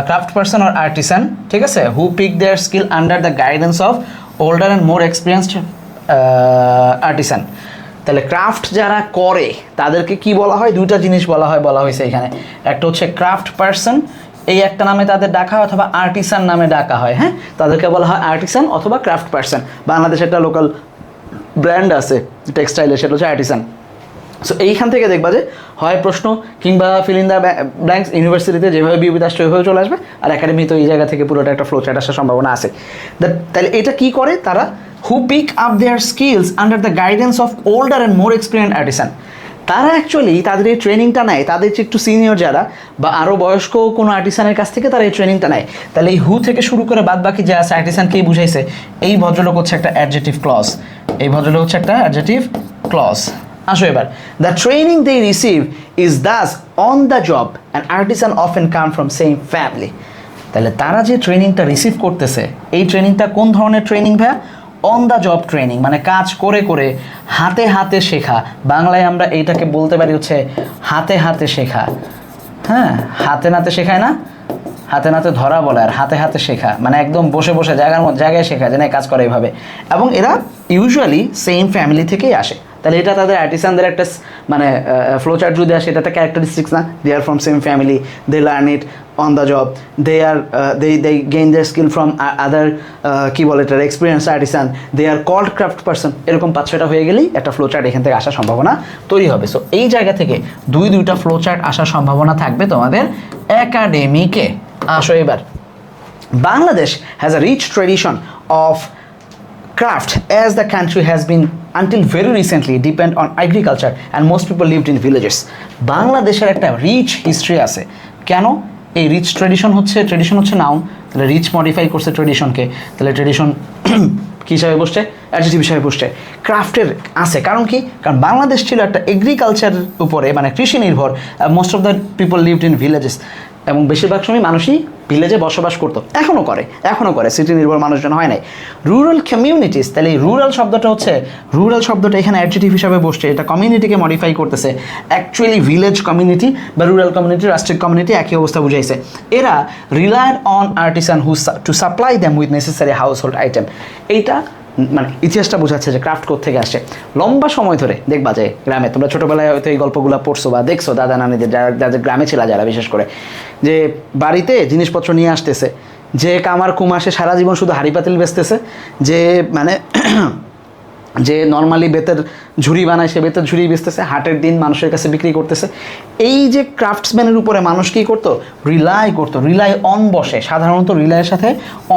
craft person are artisan, ঠিক আছে, who pick their skill under the guidance of older and more experienced artisan. তাহলে ক্রাফট যারা করে তাদেরকে কি বলা হয়? 2টা জিনিস বলা হয়েছে এখানে। একটা হচ্ছে ক্রাফট পারসন, এই একটা নামে তাদের ডাকা হয়, অথবা আর্টিসান নামে ডাকা হয়। হ্যাঁ, তাদেরকে বলা হয় আর্টিসান অথবা ক্রাফট পারসন। বাংলাদেশে একটা লোকাল ব্র্যান্ড আছে টেক্সটাইলের, সেটা হচ্ছে আর্টিসান। সো এইখান থেকে দেখবা যে হয় প্রশ্ন কিংবা ফিল ইন দ্য ব্ল্যাঙ্কস ইউনিভার্সিটিতে যেভাবে বিবিধ আসছে ওইভাবে চলে আসবে, আর একাডেমি তো এই জায়গা থেকে পুরোটা একটা ফ্লো চার্ট আসার সম্ভাবনা আছে। তাহলে এটা কি করে তারা? Who pick up their skills under the guidance of older and more experience artisan. তারা অ্যাকচুয়ালি তাদের এই ট্রেনিংটা নেয়, তাদের যে একটু সিনিয়র যারা বা আরও বয়স্ক কোনো আর্টিসানের কাছ থেকে তারা এই ট্রেনিংটা নেয়। তাহলে এই হু থেকে শুরু করে বাদ বাকি যা আছে আর্টিসানকেই বুঝাইছে। এই ভদ্রলোক হচ্ছে একটা অ্যাডজেক্টিভ ক্লজ, এই ভদ্রলোক হচ্ছে একটা অ্যাডজেক্টিভ ক্লজ। আসো এবার, the training they receive is thus on the job and artisan often come from same family. তাহলে তারা যে ট্রেনিংটা রিসিভ করতেছে, এই ট্রেনিংটা কোন ধরনের ট্রেনিং ভাইয়া? অন দ্য জব ট্রেনিং, মানে কাজ করে করে, হাতে হাতে শেখা। বাংলায় আমরা এইটাকে বলতে পারি হচ্ছে হাতে হাতে শেখা। হ্যাঁ, হাতে নাতে শেখায় না, হাতে নাতে ধরা বলে, আর হাতে হাতে শেখা মানে একদম বসে বসে জায়গায় শেখা, যে না কাজ করে এইভাবে। এবং এরা ইউজুয়ালি সেম ফ্যামিলি থেকেই আসে। তাহলে এটা তাদের আর্টিসানদের একটা মানে ফ্লো চার্ট যদি আসে, এটা একটা ক্যারেক্টারিস্টিক্স না? They are from same family, they learn it on the job, they gain their skill from other কী বলে এটার experience artisan, they are called craft person. এরকম 5-6টা হয়ে গেলেই একটা ফ্লো চার্ট এখান থেকে আসার সম্ভাবনা তৈরি হবে। সো এই জায়গা থেকে 2টা ফ্লো চার্ট আসার সম্ভাবনা থাকবে তোমাদের একাডেমিকে। আসো এবার, Bangladesh has a rich tradition of craft as the country has been until very recently depend on agriculture and most people lived in villages. বাংলাদেশের একটা রিচ হিস্ট্রি আছে। কেন? এই রিচ ট্রেডিশন হচ্ছে নাউন, তাহলে রিচ মডিফাই করছে ট্রেডিশনকে, তাহলে ট্রেডিশন কী হিসাবে বসছে? অ্যাডজেক্টিভ হিসাবে বসছে। ক্রাফটের আছে কারণ কি? কারণ বাংলাদেশ ছিল একটা এগ্রিকালচারের উপরে, মানে কৃষি নির্ভর। Most of the people lived in villages, এবং বেশিরভাগ সময় মানুষই ভিলেজে বসবাস করতো, এখনও করে, সিটি নির্ভর মানুষজন হয় নাই। রুরাল কমিউনিটিস, তাহলে এই রুরাল শব্দটা এখানে অ্যাডজেক্টিভ হিসাবে বসছে, এটা কমিউনিটিকে মডিফাই করতেছে। অ্যাকচুয়ালি ভিলেজ কমিউনিটি বা রুরাল কমিউনিটি, রাষ্ট্রিক কমিউনিটি একই অবস্থা বুঝাইছে। এরা relied on artisan who to supply them with necessary household item. এইটা মানে ইতিহাসটা বোঝাচ্ছে যে ক্রাফট কোথা থেকে আসে। লম্বা সময় ধরে দেখবা যে গ্রামে, তোমরা ছোটোবেলায় হয়তো এই গল্পগুলো পড়ছো বা দেখছো দাদা নানিদের, যাদের গ্রামে ছিল যারা, বিশেষ করে যে বাড়িতে জিনিসপত্র নিয়ে আসতেছে, যে কামার কুমার সে সারা জীবন শুধু হাঁড়ি পাতিল বেচতেছে, যে মানে যে নর্মালি বেতের ঝুড়ি বানায় সে বেতের ঝুড়ি বেচতেছে, হাটের দিন মানুষের কাছে বিক্রি করতেছে। এই যে ক্রাফটসম্যানের উপরে মানুষ কী করতো? রিলাই অন বসে, সাধারণত রিলাইয়ের সাথে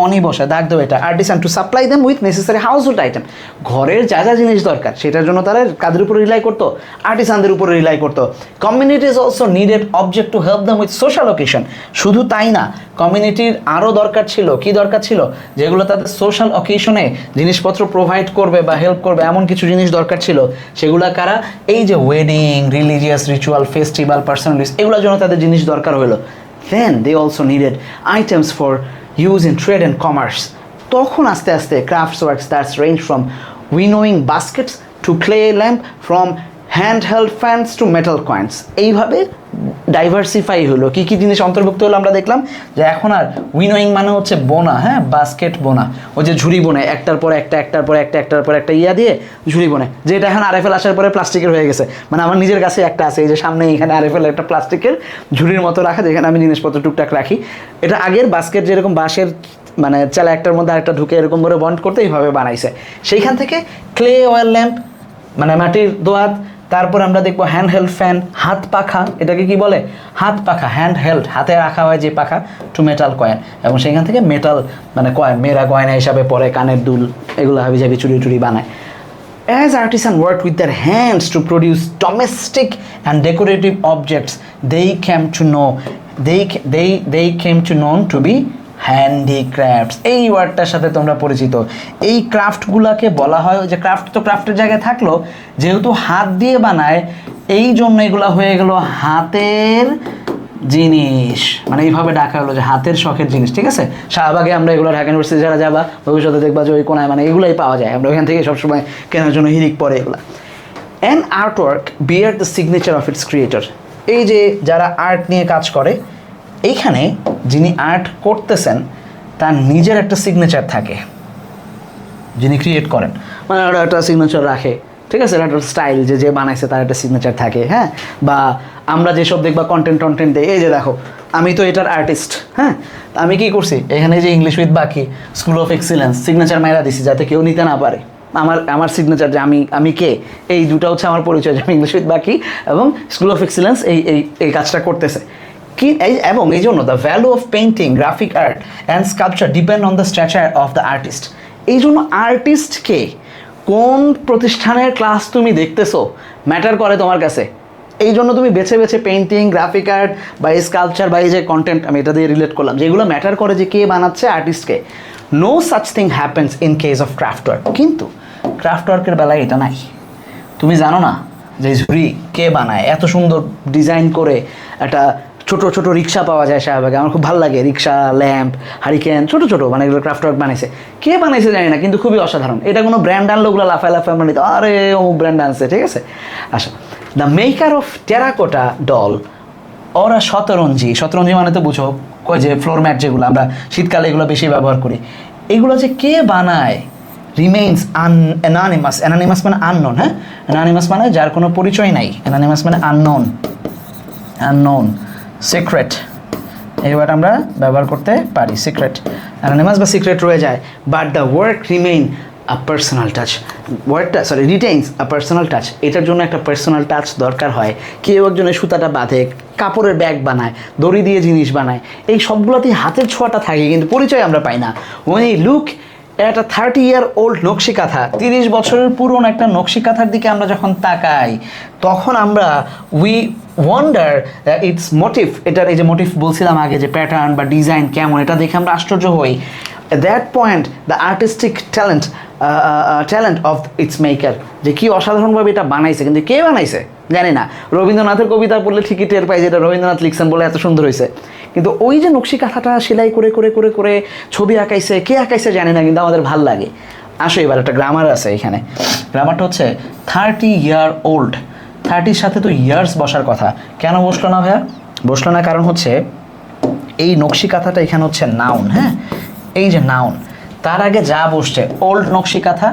অনই বসে, দাগ দেবে এটা। Artisan to supply them with necessary household item, ঘরের যা যা জিনিস দরকার সেটার জন্য তারা কাদের উপরে রিলাই করতো? আর্টিসানদের উপরে রিলাই করতো। Communities also needed object to help them with social occasion. শুধু তাই না, কমিউনিটির আরও দরকার ছিল, কি দরকার ছিল? যেগুলো তাদের সোশ্যাল অকেশনে জিনিসপত্র প্রোভাইড করবে বা হেল্প করবে, এমন কিছু জিনিস দরকার ছিল। সেগুলো কারা? এই যে wedding, religious ritual, festival, personalities, এগুলোর জন্য তাদের জিনিস দরকার হলো। Then they also needed items for use in trade and commerce. তখন আস্তে আস্তে crafts work starts range from winnowing baskets to clay lamp, from hand held fans to metal coins. এইভাবে ডাইভার্সিফাই হলো। কী কী জিনিস অন্তর্ভুক্ত হলো আমরা দেখলাম যে এখন আর উইনোয়িং মানে হচ্ছে বোনা, হ্যাঁ, বাস্কেট বোনা, ওই যে ঝুড়ি বোনে একটার পর একটা, একটার পর একটা, একটার পর একটা ইয়া দিয়ে ঝুড়ি বোনে, যেটা এখন আরএফএল আসার পরে প্লাস্টিকের হয়ে গেছে। মানে আমার নিজের কাছে একটা আছে, এই যে সামনে এখানে আরএফএল একটা প্লাস্টিকের ঝুড়ির মতো রাখা, যেখানে আমি জিনিসপত্র টুকটাক রাখি। এটা আগের বাস্কেট যেরকম বাঁশের মানে চালা একটার মধ্যে আরেকটা ঢুকে এরকম করে বন্ড করতে এইভাবে বানাইছে। সেইখান থেকে ক্লে অয়েল ল্যাম্প মানে মাটির দোয়াত, তারপর আমরা দেখবো হ্যান্ড হেল্ড ফ্যান, হাত পাখা, এটাকে কি বলে? হাত পাখা, হ্যান্ড হেল্ড, হাতে রাখা হয় যে পাখা, টু মেটাল কয়েন, এবং সেখান থেকে মেটাল মানে কয়েন, মেয়েরা গয়না হিসাবে পরে, কানের দুল, এগুলো হাবি যাবি চুরি টুরি বানায়। As artisans worked with their hands to produce domestic and decorative objects, they came to known to be handicrafts. এই ওয়ার্ডটার সাথে তোমরা পরিচিত। এই ক্রাফটগুলোকে বলা হয়, যে ক্রাফট তো ক্রাফটের জায়গায় থাকলো, যেহেতু হাত দিয়ে বানায় এই জন্য এগুলো হয়ে গেল হাতের জিনিস, মানে এইভাবে ডাকা হলো যে হাতের শখের জিনিস। ঠিক আছে, শাহবাগে আমরা এগুলো, ঢাকা ইউনিভার্সিটি যারা যাবা ভবিষ্যতে দেখবা যে ওই কোনায় মানে এগুলোই পাওয়া যায়, আমরা ওইখান থেকে সবসময় কেনার জন্য হিরিক পরে এগুলো। An artwork bear the signature of its creator. এই যে যারা আর্ট নিয়ে কাজ করে, এইখানে যিনি আর্ট করতেছেন তার নিজের একটা সিগনেচার থাকে, যিনি ক্রিয়েট করেন মানে ওরা একটা সিগনেচার রাখে। ঠিক আছে, একটা স্টাইল, যে যে বানাইছে তার একটা সিগনেচার থাকে। হ্যাঁ, বা আমরা যেসব দেখবা কন্টেন্ট দেয়, এই যে দেখো আমি তো এটার আর্টিস্ট, হ্যাঁ, আমি কি করছি এখানে যে ইংলিশ উইথ বাকি স্কুল অফ এক্সিলেন্স সিগনেচার মাইরা দিছি, যাতে কেউ নিতে না পারে আমার সিগনেচার, যে আমি কে, এই দুটো হচ্ছে আমার পরিচয়, যে আমি ইংলিশ উইথ বাকি এবং স্কুল অফ এক্সিলেন্স এই কাজটা করতেছে। কি এবং এই জন্য the value of painting, graphic art and sculpture depend on the stature of the artist. এই জন্য আর্টিস্টকে কোন প্রতিষ্ঠানের ক্লাস তুমি দেখতেছো ম্যাটার করে তোমার কাছে। এই জন্য তুমি বেছে বেছে পেইন্টিং, গ্রাফিক আর্ট বা স্কাল্পচার বা এই যে কন্টেন্ট আমি এটা দিয়ে রিলেট করলাম, যেগুলো ম্যাটার করে যে কে বানাচ্ছে, আর্টিস্টকে। No such thing happens in case of craft work. কিন্তু ক্রাফট ওয়ার্কের বেলায় এটা নাই। তুমি জানো না যে ঝুড়ি কে বানায়, এত সুন্দর ডিজাইন করে একটা ছোট ছোট রিক্সা পাওয়া যায় শাহবাগে, আমার খুব ভালো লাগে। রিক্সা, ল্যাম্প, হারিকেন, ছোট ছোট মানে এগুলো ক্রাফট ওয়ার্ক বানাইছে। কে বানাইছে জানি না, কিন্তু খুবই অসাধারণ। এটা কোনো ব্র্যান্ড আনলো, ওগুলো লাফায় লাফায় বানিয়ে, আরে অমুক ব্র্যান্ড আনছে। ঠিক আছে, আচ্ছা। The maker of terracotta doll ওরা শতরঞ্জি মানে তো বুঝো ওই যে ফ্লোর ম্যাট, যেগুলো আমরা শীতকালে এগুলো বেশি ব্যবহার করি, এগুলো যে কে বানায় রিমেইনস অ্যানোনিমাস। অ্যানোনিমাস মানে আননোন। হ্যাঁ, অ্যানোনিমাস মানে যার কোনো পরিচয় নাই, অ্যানোনিমাস মানে আননোন। সিক্রেট, এই ওয়ার্ড আমরা ব্যবহার করতে পারি, সিক্রেট, অ্যানোনিমাস বা সিক্রেট রয়ে যায়। But the work remain a personal touch. ওয়ার্ডটা রিটেইনস আ পার্সোনাল টাচ। এটার জন্য একটা পার্সোনাল টাচ দরকার হয়। কেউ একজনের সুতাটা বাঁধে, কাপড়ের ব্যাগ বানায়, দড়ি দিয়ে জিনিস বানায়, এই সবগুলোতেই হাতের ছোঁয়াটা থাকে, কিন্তু পরিচয় আমরা পাই না। ওই লুক একটা 30-year-old নকশি কাঁথা, 30 বছরের পুরনো একটা নকশি কাঁথার দিকে আমরা যখন তাকাই, তখন আমরা উই ওয়ান্ডার ইটস মোটিভ। এটার এই যে মোটিভ বলছিলাম আগে, যে প্যাটার্ন বা ডিজাইন কেমন, এটা দেখে আমরা আশ্চর্য হই। At that point the artistic talent of its maker, যে কি অসাধারণভাবে এটা বানাইছে, কিন্তু কে বানাইছে জানি না। রবীন্দ্রনাথের কবিতা পড়লে ঠিকই টের পাই যে এটা রবীন্দ্রনাথ লিখছেন বলে এত সুন্দর হয়েছে, কিন্তু ওই যে নকশি কাঁথাটা সেলাই করে করে করে করে ছবি আঁকাইছে, কে আঁকাইছে জানি না, কিন্তু আমাদের ভাল লাগে। আসো এবার একটা গ্রামার আছে এখানে। গ্রামারটা হচ্ছে 30-year-old। 30-র সাথে তো ইয়ার্স বসার কথা, কেন বসলো না ভাইয়া? বসলো না কারণ হচ্ছে এই নকশি কাঁথাটা এখানে হচ্ছে নাউন। হ্যাঁ, এই যে নাউন, তার আগে যা বসছে ওল্ড নকশি কাঁথা,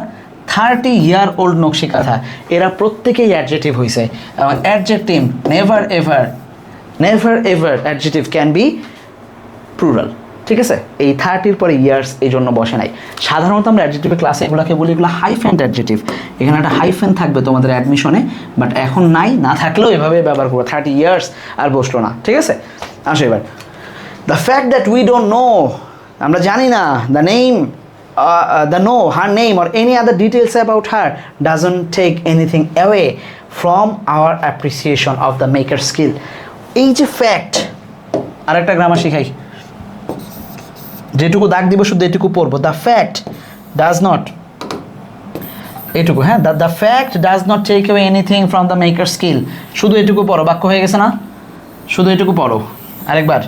30-year-old নকশি কাঁথা, এরা প্রত্যেকেই অ্যাডজেটিভ হয়েছে। এবং adjective never ever adjective can be plural. ঠিক আছে, এই 30-র পরে ইয়ার্স এই জন্য বসে নাই। সাধারণত আমরা অ্যাডজেটিভের ক্লাসে এগুলোকে বলি এগুলো হাইফেন অ্যাডজেটিভ। এখানে একটা হাইফেন থাকবে তোমাদের অ্যাডমিশনে, বাট এখন নাই, না থাকলেও এভাবে ব্যবহার করবো। 30 ইয়ার্স আর বসলো না। ঠিক আছে, আসো এবার the fact that we don't no, আমরা জানি না, her name or any other details about her doesn't take anything away from our appreciation of the maker's skill. এই যে ফ্যাক্ট, আরেকটা গ্রামার শিখাই, যেটুকু দাগ দিব শুধু এটুকু পড়বো। দ্য ফ্যাক্ট ডাজ নট এইটুকু, হ্যাঁ, the fact does not take away anything from the maker skill. শুধু এটুকু পড়ো, বাক্য হয়ে গেছে না? শুধু এটুকু পড়ো আরেকবার।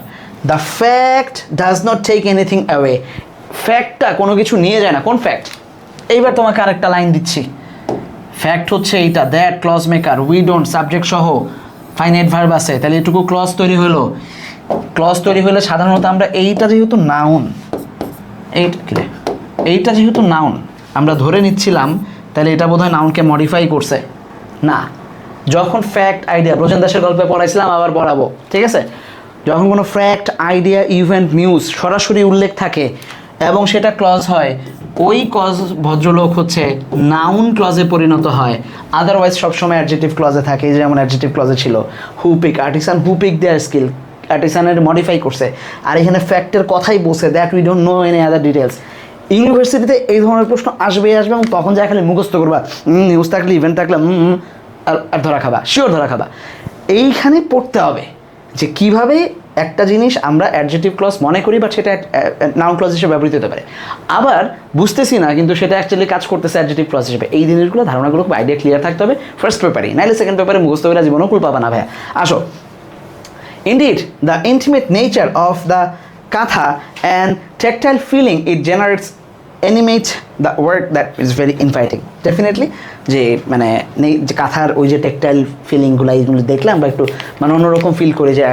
The fact does not take anything away, ফ্যাক্টটা কোনো কিছু নিয়ে যায় না। কোন ফ্যাক্ট? এইবার তোমাকে আরেকটা লাইন দিচ্ছি। ফ্যাক্ট হচ্ছে এইটা, that clause maker, we don't, subject সহ ফাইনাইট ভার্ব আছে, তাহলে এটুকু ক্লজ তৈরি হলো। ক্লজ তৈরি হলে সাধারণত আমরা এইটা যেহেতু নাউন, এইটা যেহেতু নাউন আমরা ধরে নিচ্ছিলাম, তাহলে এটা বোধহয় নাউনকে মডিফাই করছে না। যখন ফ্যাক্ট আইডিয়া, ব্রজেন দাসের গল্পে পড়াইছিলাম, আবার পড়াবো, ঠিক আছে? যখন কোনো ফ্যাক্ট আইডিয়া ইভেন্ট নিউজ সরাসরি উল্লেখ থাকে এবং সেটা ক্লজ হয়, ওই ক্লজ ভদ্রলোক হচ্ছে নাউন ক্লজে পরিণত হয়। আদারওয়াইজ সবসময় অ্যাডজেক্টিভ ক্লজে থাকে, যেমন অ্যাডজেক্টিভ ক্লজে ছিল who pick, artisan who pick their skill, আর্টিসানের মডিফাই করছে। আর এখানে ফ্যাক্টের কথাই বলছে, that we don't know any other details. ইউনিভার্সিটিতে এই ধরনের প্রশ্ন আসবে এবং তখন যা খালি মুখস্থ করবা, নিউজ থাকলে ইভেন্ট থাকলে আর ধরা খাবা, শিওর ধরা খাবা। এইখানে পড়তে হবে যে কিভাবে একটা জিনিস আমরা অ্যাডজেক্টিভ ক্লজ মনে করি, বাট সেটা নাউন ক্লজ হিসেবে ব্যবহৃত হতে পারে। আবার বুঝতেছি না, কিন্তু সেটা অ্যাকচুয়ালি কাজ করতেছে অ্যাডজেক্টিভ ক্লজ হিসেবে। এই জিনিসগুলো, ধারণাগুলো খুব আইডিয়া ক্লিয়ার থাকতে হবে ফার্স্ট পেপারে, নাইলে সেকেন্ড পেপারে মুখস্থ করে জীবনও কুল পাবা না ভাইয়া। আসো, indeed the intimate nature of the katha and tactile feeling it generates animates the work that is very inviting. Definitely যে মানে যে কাথার ওই যে টেকটাইল ফিলিংগুলো, এইগুলো দেখলে আমরা একটু মানে অন্যরকম ফিল করি, যে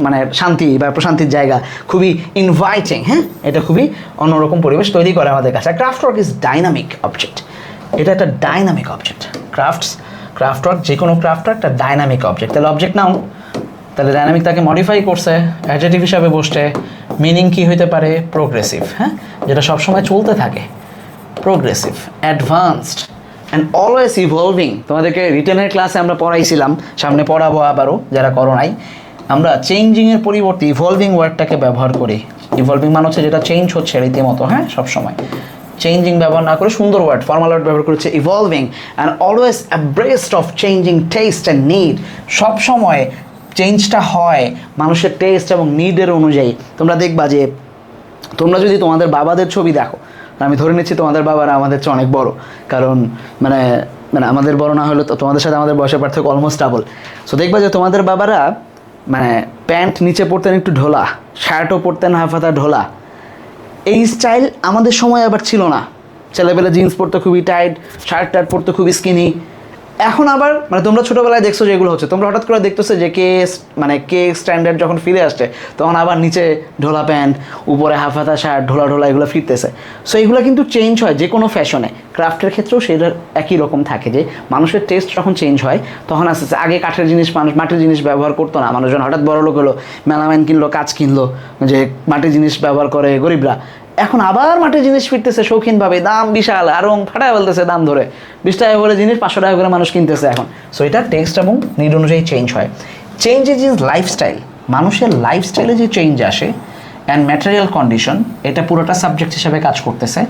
মানে শান্তি বা প্রশান্তির জায়গা, খুবই ইনভাইটিং। হ্যাঁ, এটা খুবই অন্যরকম পরিবেশ তৈরি করে আমাদের কাছে। Craft work is dynamic object, এটা একটা ডাইনামিক অবজেক্ট। ক্রাফট ওয়ার্ক, যে কোনো ক্রাফট ওয়ার্ক একটা ডাইনামিক অবজেক্ট। তাহলে অবজেক্ট নাও, তাহলে ডাইনামিক তাকে মডিফাই করছে, অ্যাডজেক্টিভ হিসাবে বসছে। মিনিং কি হইতে পারে? প্রোগ্রেসিভ, হ্যাঁ, যেটা সবসময় চলতে থাকে, progressive, advanced and always evolving. তোমাদেরকে রিটেনের ক্লাসে আমরা পড়াইছিলাম, সামনে পড়াবো আবারও যারা করো নাই। আমরা চেঞ্জিংয়ের পরিবর্তে ইভলভিং ওয়ার্ডটাকে ব্যবহার করি। ইভলভিং মানে হচ্ছে যেটা চেঞ্জ হচ্ছে রীতিমতো, হ্যাঁ, সবসময়। চেঞ্জিং ব্যবহার না করে সুন্দর ওয়ার্ড, ফর্মাল ওয়ার্ড ব্যবহার করেছে, evolving and always abreast of changing taste and need. সবসময় চেঞ্জটা হয় মানুষের টেস্ট এবং নিডের অনুযায়ী। তোমরা দেখবা যে তোমরা যদি তোমাদের বাবাদের ছবি দেখো, আমি ধরে নিচ্ছি তোমাদের বাবারা আমাদের চেয়ে অনেক বড়, কারণ মানে মানে আমাদের বড় না হলে তো তোমাদের সাথে আমাদের বয়সের পার্থক্য অলমোস্ট ডাবল। সো দেখবা যে তোমাদের বাবারা মানে প্যান্ট নিচে পরতেন একটু ঢোলা, শার্টও পরতেন হাফ হাতা ঢোলা। এই স্টাইল আমাদের সময় আবার ছিল না। ছেলেবেলা জিন্স পরতে খুবই টাইট, শার্ট টার্ট পরতে খুবই স্কিনি। এখন আবার মানে তোমরা ছোটোবেলায় দেখছো যেগুলো হচ্ছে, তোমরা হঠাৎ করে দেখতেছো যে কে স্ট্যান্ডার্ড যখন ফিরে আসছে, তখন আবার নিচে ঢোলা প্যান্ট, উপরে হাফ হাতা শার্ট, ঢোলা ঢোলা এগুলো ফিরতেছে। সো এগুলো কিন্তু চেঞ্জ হয় যে কোনো ফ্যাশনে। ক্রাফটের ক্ষেত্রেও সেটার একই রকম থাকে, যে মানুষের টেস্ট যখন চেঞ্জ হয় তখন আস্তে আস্তে, আগে কাঠের জিনিস মানুষ মাটির জিনিস ব্যবহার করতো না, মানুষজন হঠাৎ বড় লোক হলো, মেলামাইন কিনলো, কাঁচ কিনলো, যে মাটির জিনিস ব্যবহার করে গরিবরা। এখন আবার মাটির জিনিস ফিরতেছে শৌখিনভাবে, দাম বিশাল, আরও ফাটায় বলতেছে দাম ধরে, 20 টাকা করে জিনিস 500 টাকা করে মানুষ কিনতেছে এখন। সো এটা টেক্সট এবং নিড অনুযায়ী চেঞ্জ হয়। চেঞ্জ ইজ লাইফস্টাইল, মানুষের লাইফস্টাইলে যে চেঞ্জ আসে, অ্যান্ড ম্যাটেরিয়াল কন্ডিশন, এটা পুরোটা সাবজেক্ট হিসাবে কাজ করতেছে।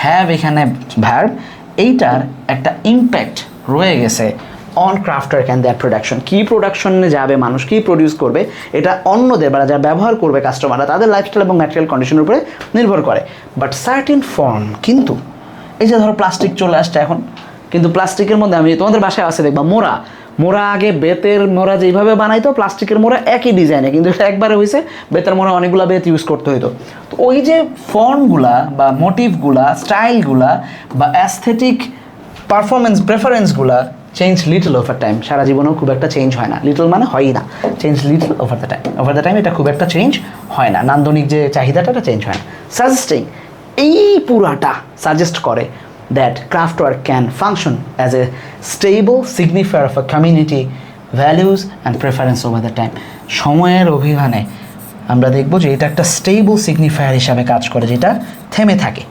হ্যাভ এখানে ভার্ব, এইটার একটা ইম্প্যাক্ট রয়ে গেছে on craft work and that production. কী প্রোডাকশনে যাবে মানুষ, কী প্রডিউস করবে, এটা অন্যদের বা যারা ব্যবহার করবে কাস্টমাররা, তাদের লাইফস্টাইল এবং ম্যাটেরিয়াল কন্ডিশনের উপরে নির্ভর করে। বাট সার্টিন ফর্ম, কিন্তু এই যে ধরো প্লাস্টিক চলে আসছে এখন, কিন্তু প্লাস্টিকের মধ্যে আমি তোমাদের বাসায় আছে দেখবা মোড়া আগে বেতের মোড়া যেইভাবে বানাইতো, প্লাস্টিকের মোড়া একই ডিজাইনে, কিন্তু এটা একবারে হয়েছে বেতের মোড়া অনেকগুলো বেত ইউজ করতে হইতো। তো ওই যে ফর্মগুলা বা মোটিভগুলা, স্টাইলগুলা বা অ্যাস্থেটিক পারফরমেন্স প্রেফারেন্সগুলা চেঞ্জ লিটল ওভার টাইম। সারা জীবনেও খুব একটা চেঞ্জ হয় না, লিটল মানে হয়ই না, change little over the time এটা খুব একটা চেঞ্জ হয় না। নান্দনিক যে চাহিদাটা এটা চেঞ্জ হয় না। সাজেস্টিং, এই পুরাটা সাজেস্ট করে that craft work can function as a stable signifier of a community values and preference over the time. সময়ের অভিধানে আমরা দেখব যে এটা একটা স্টেবল সিগনিফায়ার হিসাবে কাজ করে, যেটা থেমে থাকে,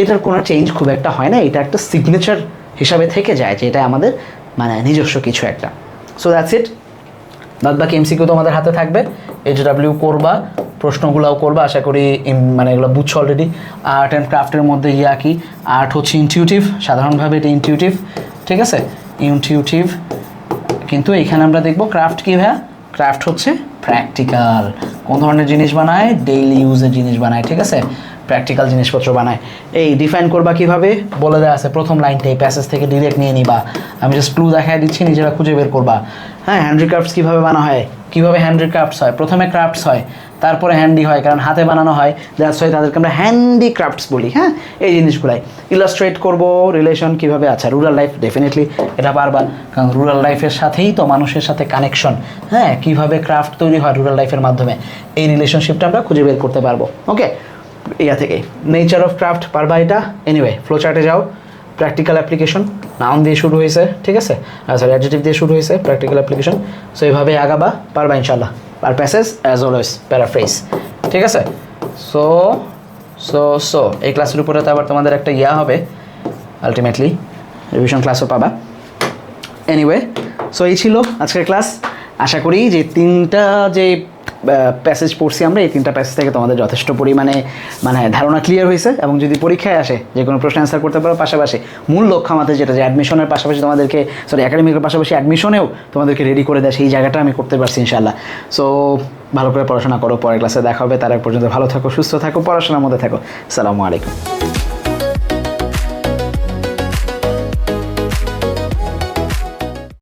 এটার কোনো চেঞ্জ খুব একটা হয় না, এটা একটা সিগনেচার হিসাবে থেকে যায়, যে এটা আমাদের মানে নিজস্ব কিছু একটা। So that's it. বাদ বাকি এমসিকিউ তোমাদের হাতে থাকবে, HW করবা, প্রশ্নগুলোও করবা, আশা করি মানে এগুলো বুঝছো অলরেডি। আর্ট অ্যান্ড ক্রাফটের মধ্যে কি আর্ট হচ্ছে ইনটিউটিভ, সাধারণভাবে এটা ইনটিউটিভ, ঠিক আছে, ইনটিউটিভ। কিন্তু এখানে আমরা দেখব ক্রাফট কী ভাইয়া, ক্রাফট হচ্ছে প্র্যাকটিক্যাল, কোন ধরনের জিনিস বানায়, ডেইলি ইউজের জিনিস বানায়, ঠিক আছে। প্র্যাকটিক্যাল জিনিসপত্র বানায়। এই ডিফাইন করবা কিভাবে বলে দেওয়া আছে প্রথম লাইনটাই, প্যাসেজ থেকে ডিরেক্ট নিয়ে নিবা। আমি জাস্ট ক্লু দেখায় দিচ্ছি, নিজেরা খুঁজে বের করবা। হ্যাঁ, হ্যান্ডিক্রাফটস কীভাবে বানানো হয়, কীভাবে হ্যান্ডিক্রাফটস হয়, প্রথমে ক্রাফটস হয় তারপরে হ্যান্ডি হয়, কারণ হাতে বানানো হয়, দ্যাটস ওয়াই তাদেরকে আমরা হ্যান্ডিক্রাফটস বলি। হ্যাঁ, এই জিনিসগুলাই ইলাস্ট্রেট করব, রিলেশন কীভাবে। আচ্ছা, রুরাল লাইফ ডেফিনেটলি এটা পারবা, কারণ রুরাল লাইফের সাথেই তো মানুষের সাথে কানেকশন। হ্যাঁ, কীভাবে ক্রাফট তৈরি হয় রুরাল লাইফের মাধ্যমে, এই রিলেশনশিপটা আমরা খুঁজে বের করতে পারবো। ওকে, ইয়া থেকে নেচার অফ ক্রাফট পারবা এটা। এনিওয়ে, ফ্লো চার্টে যাও, প্র্যাকটিক্যাল অ্যাপ্লিকেশন নাউন দিয়ে শুরু হয়েছে, ঠিক আছে, সরি অ্যাডজেক্টিভ দিয়ে শুরু হয়েছে, প্র্যাকটিক্যাল অ্যাপ্লিকেশন। সো এইভাবে আগাবা, পারবা ইনশাল্লাহ। আর প্যাসেজ অ্যাজ অলওয়েজ প্যারাফ্রেজ, ঠিক আছে। সো সো সো এই ক্লাসের উপরে তো আবার তোমাদের একটা ইয়া হবে, আলটিমেটলি রিভিশন ক্লাসও পাবা। এনিওয়ে, সো এই ছিল আজকের ক্লাস। আশা করি যে তিনটা যে প্যাসেজ পড়ছি আমরা, এই তিনটা প্যাসেজ থেকে তোমাদের যথেষ্ট পরিমাণে ধারণা ক্লিয়ার হয়েছে, এবং যদি পরীক্ষায় আসে যে কোনো প্রশ্ন অ্যান্সার করতে পারো। পাশাপাশি মূল লক্ষ্য আমাদের যেটা, যে অ্যাডমিশনের পাশাপাশি তোমাদেরকে, সরি একাডেমিকের পাশাপাশি অ্যাডমিশনেও তোমাদেরকে রেডি করে দেয়, সেই জায়গাটা আমি করতে পারছি ইনশাল্লাহ। সো ভালো করে পড়াশোনা করো, পরের ক্লাসে দেখা হবে। তার আগ পর্যন্ত ভালো থাকো, সুস্থ থাকো, পড়াশোনার মধ্যে থাকো। আসসালামু আলাইকুম।